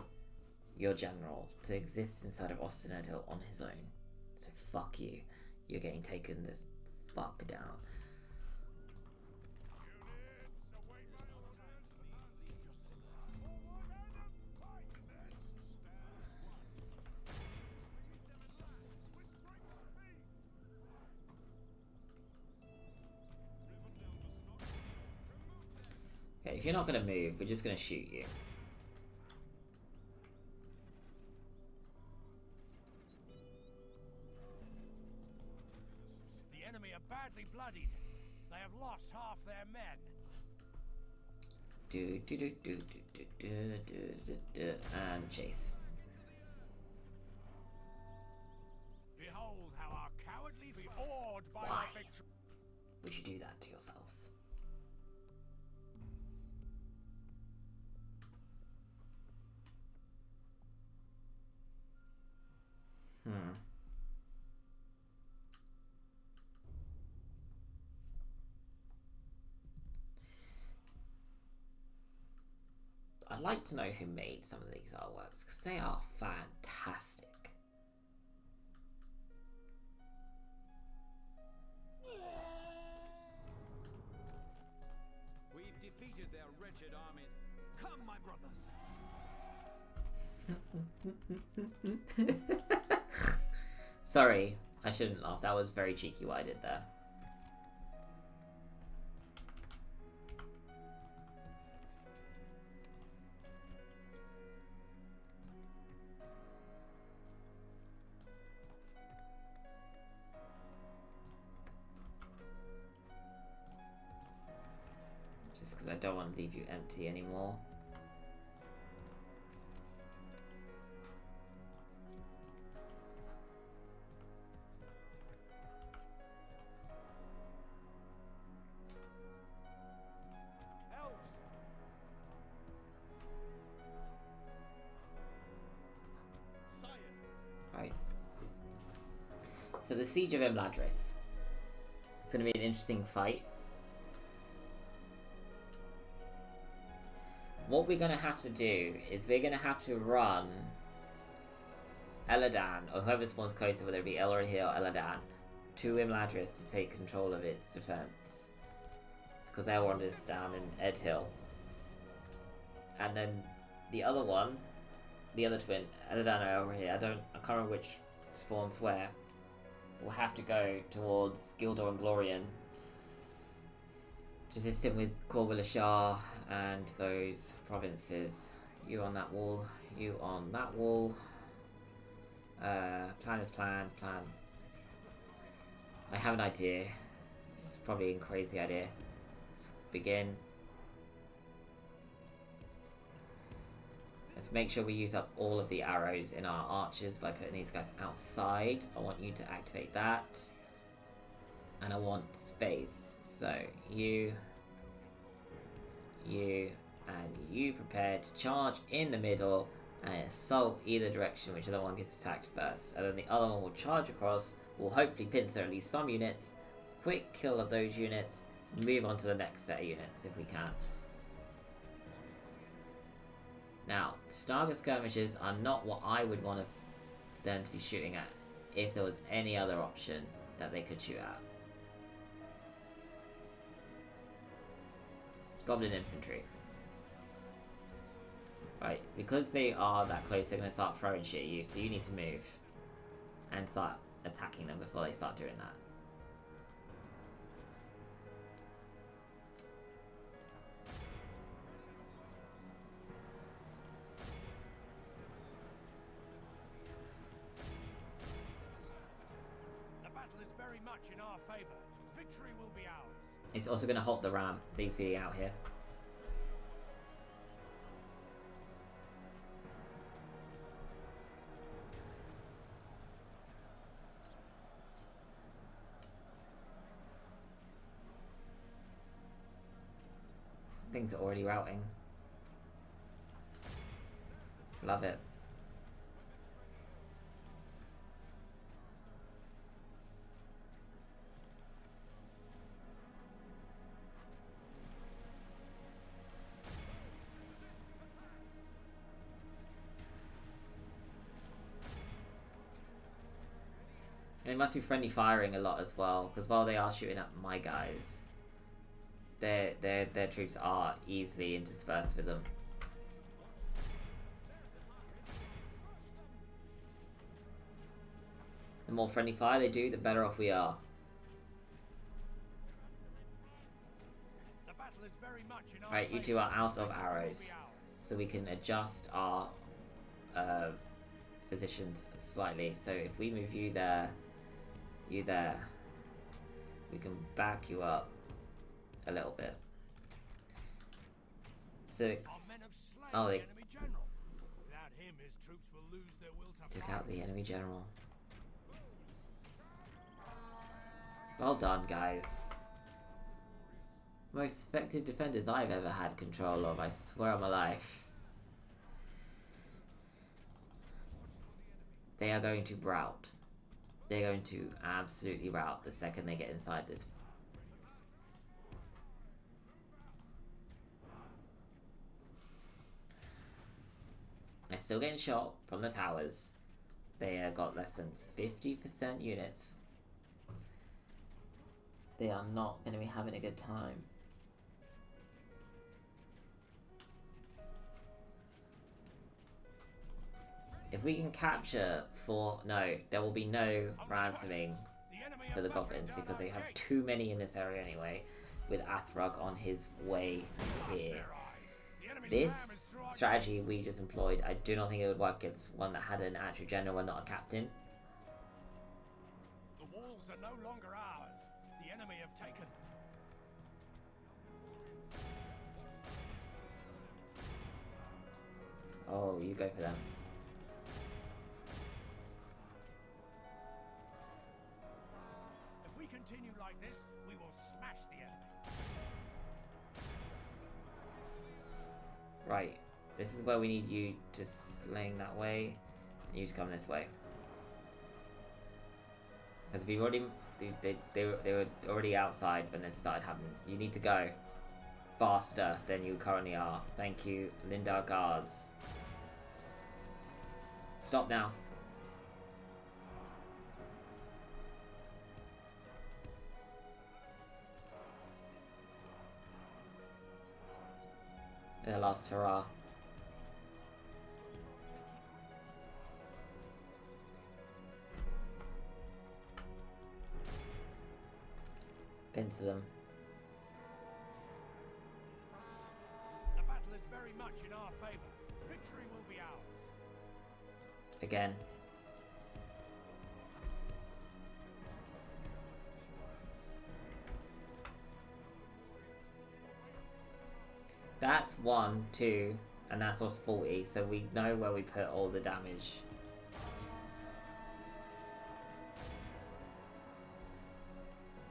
your general to exist inside of Austin Edhill on his own. So fuck you. You're getting taken this fuck down. Units, await my orders. Forward and fight, men. With great speed. Okay, if you're not gonna move, we're just gonna shoot you. The enemy are badly bloodied. They have lost half their men. Do do do do do do do do do do and chase. Behold how our cowardly be awed by Why? our victory. Would you do that to yourselves? I'd like to know who made some of these artworks, because they are fantastic. We've defeated their wretched armies. Come, my brothers. Sorry, I shouldn't laugh. That was very cheeky what I did there. Just because I don't want to leave you empty anymore. Elves. Sire. Right. So the Siege of Imladris. It's going to be an interesting fight. What we're going to have to do is we're going to have to run Eladan, or whoever spawns closer, whether it be Elrond or Eladan, to Imladris to take control of its defense. Because Elrond is down in Edhill. And then the other one, the other twin, Eladan are over here. I can't remember which spawns where. We'll have to go towards Gildor and Glorian. Just assist with Corwillashar and those provinces. You on that wall, you on that wall. Plan is plan. I have an idea. This is probably a crazy idea. Let's begin. Let's make sure we use up all of the arrows in our archers by putting these guys outside. I want you to activate that. And I want space. So you, and you prepare to charge in the middle and assault either direction, whichever one gets attacked first. And then the other one will charge across, will hopefully pincer at least some units, quick kill of those units, move on to the next set of units if we can. Now, Stagger skirmishes are not what I would want them to be shooting at if there was any other option. that they could shoot at. Goblin infantry. Right, because they are that close, they're going to start throwing shit at you, so you need to move and start attacking them before they start doing that. The battle is very much in our favor. Victory will be ours. It's also going to halt the ram, these being out here. Things are already routing. Love it. And it must be friendly firing a lot as well, because while they are shooting at my guys, their troops are easily interspersed with them. The more friendly fire they do, the better off we are. The battle is very much in our Right, you two favor. are out of Victory will be arrows, ours. so we can adjust our positions slightly. So if we move you there, you there, we can back you up a little bit. Our men 6. have slain Oh, the they enemy general. Without him, his troops will lose their will to took fight. out the enemy general. Well done, guys. Most effective defenders I've ever had control of, I swear on my life. They are going to rout. They're going to absolutely rout the second they get inside this. They're still getting shot from the towers. They have got less than 50% units. They are not going to be having a good time. If we can capture no, there will be no ransoming The enemy for are the battering goblins down because our they have gates. too many in this area anyway, with Athrug on his way here. Their eyes. The enemy's ram is This through our strategy gates. we just employed, I do not think it would work against one that had an actual general and not a captain. The walls are no longer ours. The enemy have taken them. Oh, you go for them. If we continue like this, we will smash the enemy. Right, this is where we need you to sling that way, and you to come this way. Because we've already, they were already outside when this started happening. You need to go faster than you currently are. Thank you, Lindar guards. Stop now. Their last hurrah. Into them. The battle is very much in our favor. Victory will be ours. Again. That's 1, 2, and that's also 40, so we know where we put all the damage.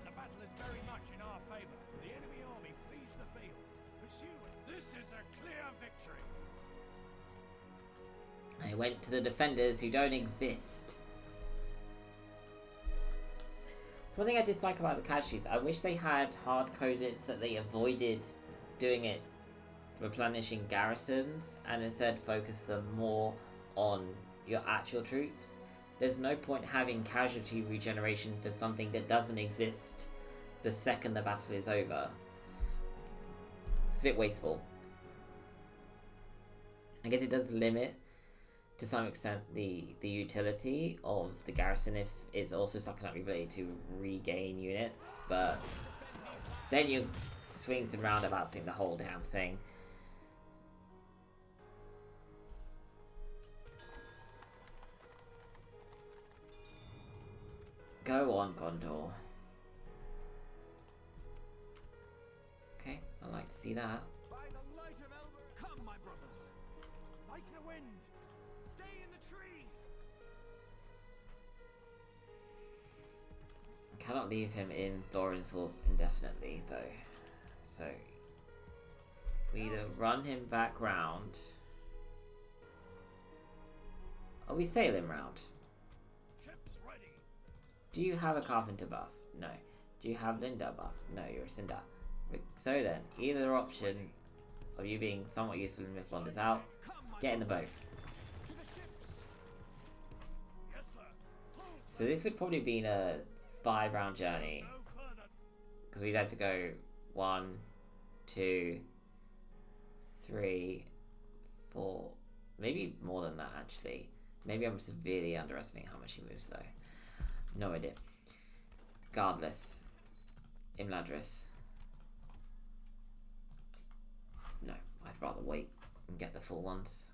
The battle is very much in our favor. The enemy army flees the field. Pursue it. This is a clear victory. They went to the defenders who don't exist. So one thing I dislike about the casualties, I wish they had hard-coded so that they avoided doing it replenishing garrisons and instead focus them more on your actual troops. there's no point having casualty regeneration for something that doesn't exist the second the battle is over. It's a bit wasteful. I guess it does limit to some extent the utility of the garrison if it's also something that related to regain units, but then you swings and roundabouts the whole damn thing. Go on, Gondor. Okay, I like to see that. By the light of Elber, come, my brothers. Like the wind, stay in the trees. I cannot leave him in Thorin's halls indefinitely, though. So we either run him back round. Or we sail him round. Ships ready. Do you have a carpenter buff? No. Do you have Linda buff? No, you're a Cinder. So then, either option of you being somewhat useful in Miflond is out. Get in the boat. To the ships. Yes, sir. Full So this would probably be a 5-round journey. no further. Because we'd have to go 1, 2, 3, 4, maybe more than that actually. Maybe I'm severely underestimating how much he moves though. No idea. Regardless, Imladris. No, I'd rather wait and get the full ones.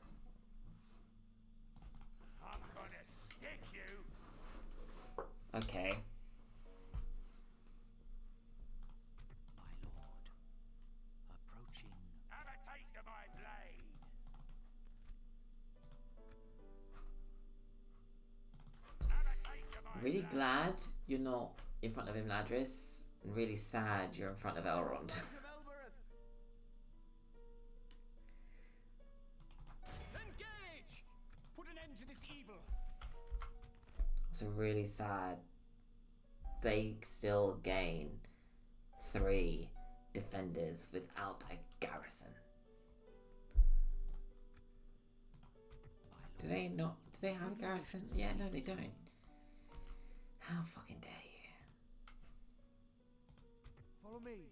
I'm gonna stick you. Okay. My lord, approaching. Have a taste of my blade. Have a taste of my Really blade. glad you're not in front of Imladris, and really sad you're in front of Elrond. Engage! Put an end to this evil. Also really sad they still gain 3 defenders without a garrison. Do they not? Do they have a garrison? Yeah, no, they don't. How fucking dare you? Follow me.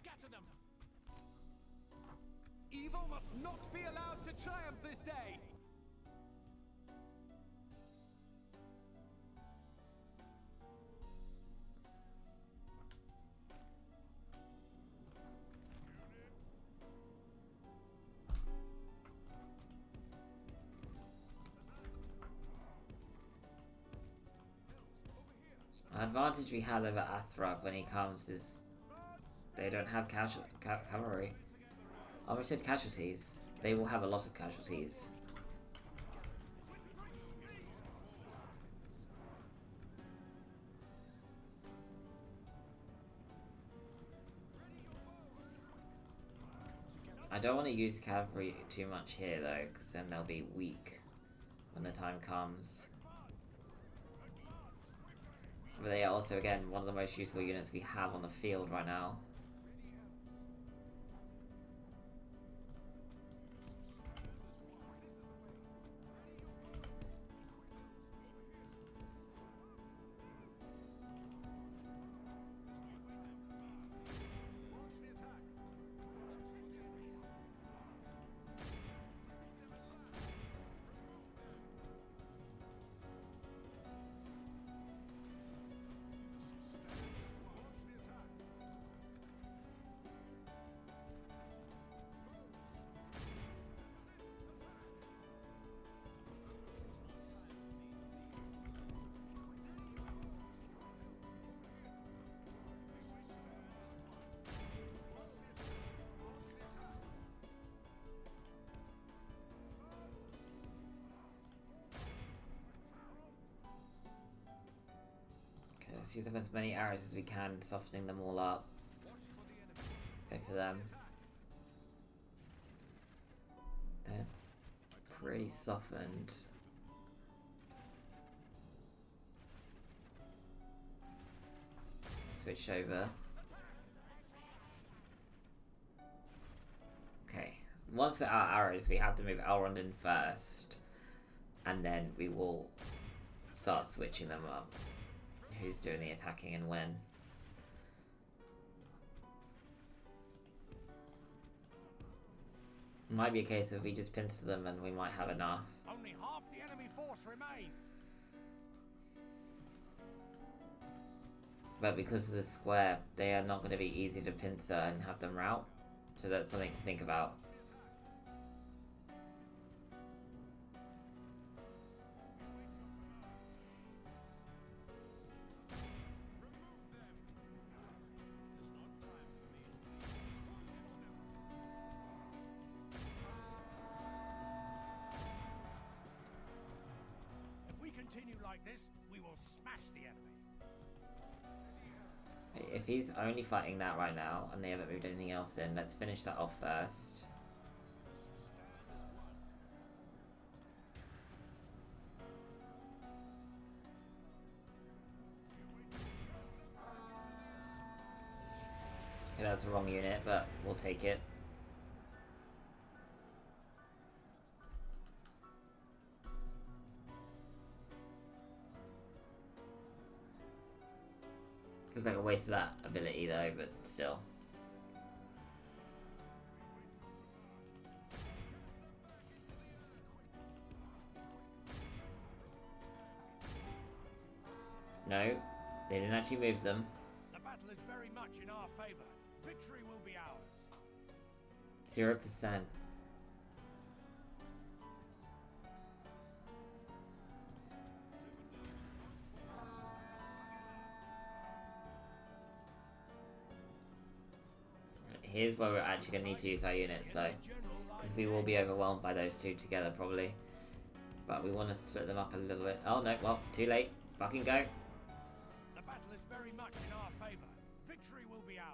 Scatter them. Evil must not be allowed to triumph this day. The advantage we have over Athrog when he comes is they don't have cavalry. I almost said casualties. They will have a lot of casualties. I don't want to use cavalry too much here though, because then they'll be weak when the time comes. But they are also, again, one of the most useful units we have on the field right now. Let's use up as many arrows as we can, softening them all up. Go for them. They're pretty softened. Switch over. Okay. Once we're out of arrows, we have to move Elrond in first. And then we will start switching them up. Who's doing the attacking and when. Might be a case of we just pincer them and we might have enough. Only half the enemy force remains. But because of the square, they are not going to be easy to pincer and have them rout. So that's something to think about. If we continue like this, we will smash the enemy. If he's only fighting that right now and they haven't moved anything else in, let's finish that off first. Okay, that's the wrong unit, but we'll take it. Feels like a waste of that ability though, but still. No, they didn't actually move them. The battle is very much in our favor. Victory will be ours. 0%. Here's where we're actually going to need to use our units though, because we will be overwhelmed by those two together probably. But we want to split them up a little bit. Oh no, well, too late. Fucking go. The battle is very much in our favor. Victory will be ours.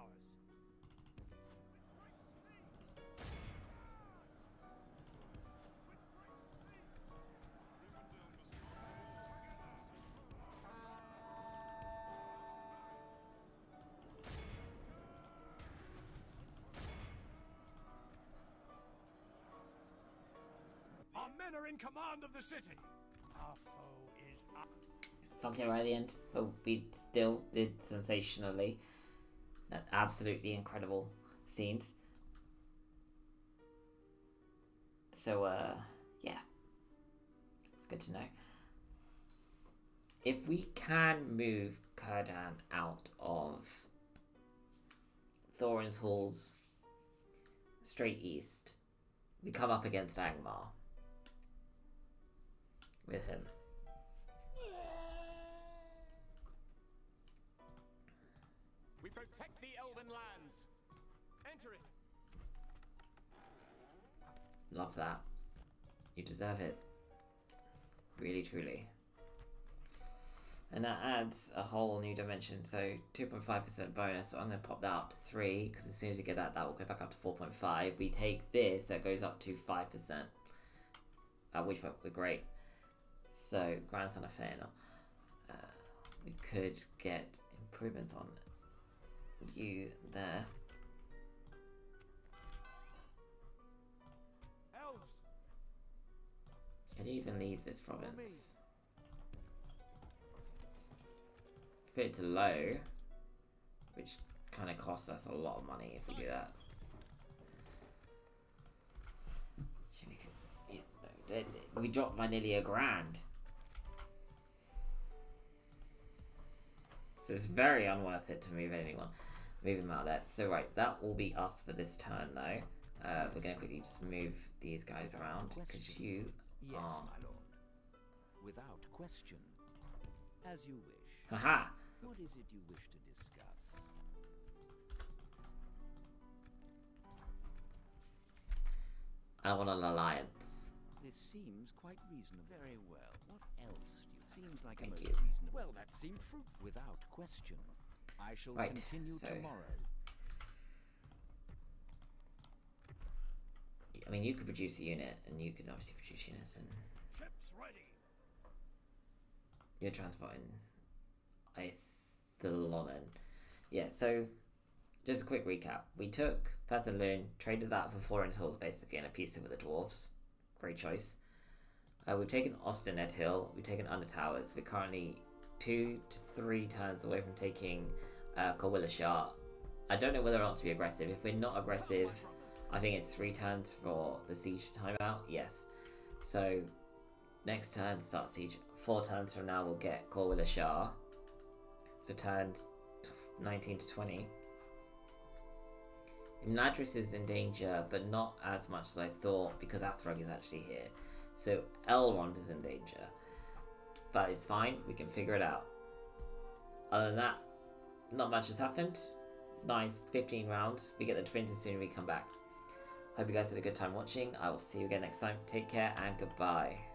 Our men are in command of the city. Our foe is up. Fucked it right at the end, but we still did sensationally. That absolutely incredible scenes. So, yeah. It's good to know. If we can move Kurdan out of Thorin's Halls straight east, we come up against Angmar with him. We protect the Elven lands. Enter it. Love that. You deserve it. Really, truly. And that adds a whole new dimension. So 2.5% bonus. So I'm going to pop that up to 3. Because as soon as we get that, that will go back up to 4.5. We take this, that goes up to 5%. At which point we're great. So, Grandson of Fëanor. We could get improvements on you there. Elves. Could even leave this province. Put it to low, which kind of costs us a lot of money if we do that. Should we, yeah, no, we dropped by nearly $1,000. So it's very unworth it to move anyone. Move him out there. So right, that will be us for this turn though. We're going to quickly just move these guys around because you Yes, are... my lord. Without question. As you wish. Haha! What is it you wish to discuss? I want an alliance. This seems quite reasonable. Very well. What else do you... Seems like Thank a most you. reasonable... Well, that seemed fruitful. Without question. I shall Right, continue so- tomorrow. I mean, you could produce a unit, and you could obviously produce units, and Ships ready. you're transporting Aethelon. Yeah, so just a quick recap. We took Perth and Loon, traded that for 4 installs basically, and a piece with the Dwarves. Great choice. We've taken Osternet Hill, we've taken Under Towers. We're currently 2 to 3 turns away from taking Corwilla. I don't know whether or not to be aggressive. If we're not aggressive, I think it's 3 turns for the siege timeout. Yes. So next turn, start siege. 4 turns from now, we'll get Corwilla. So turn 19 to 20. Imladris is in danger, but not as much as I thought because Athrog is actually here. So Elrond is in danger. But it's fine, we can figure it out. Other than that, not much has happened. Nice, 15 rounds. We get the twins as soon as we come back. Hope you guys had a good time watching. I will see you again next time. Take care and goodbye.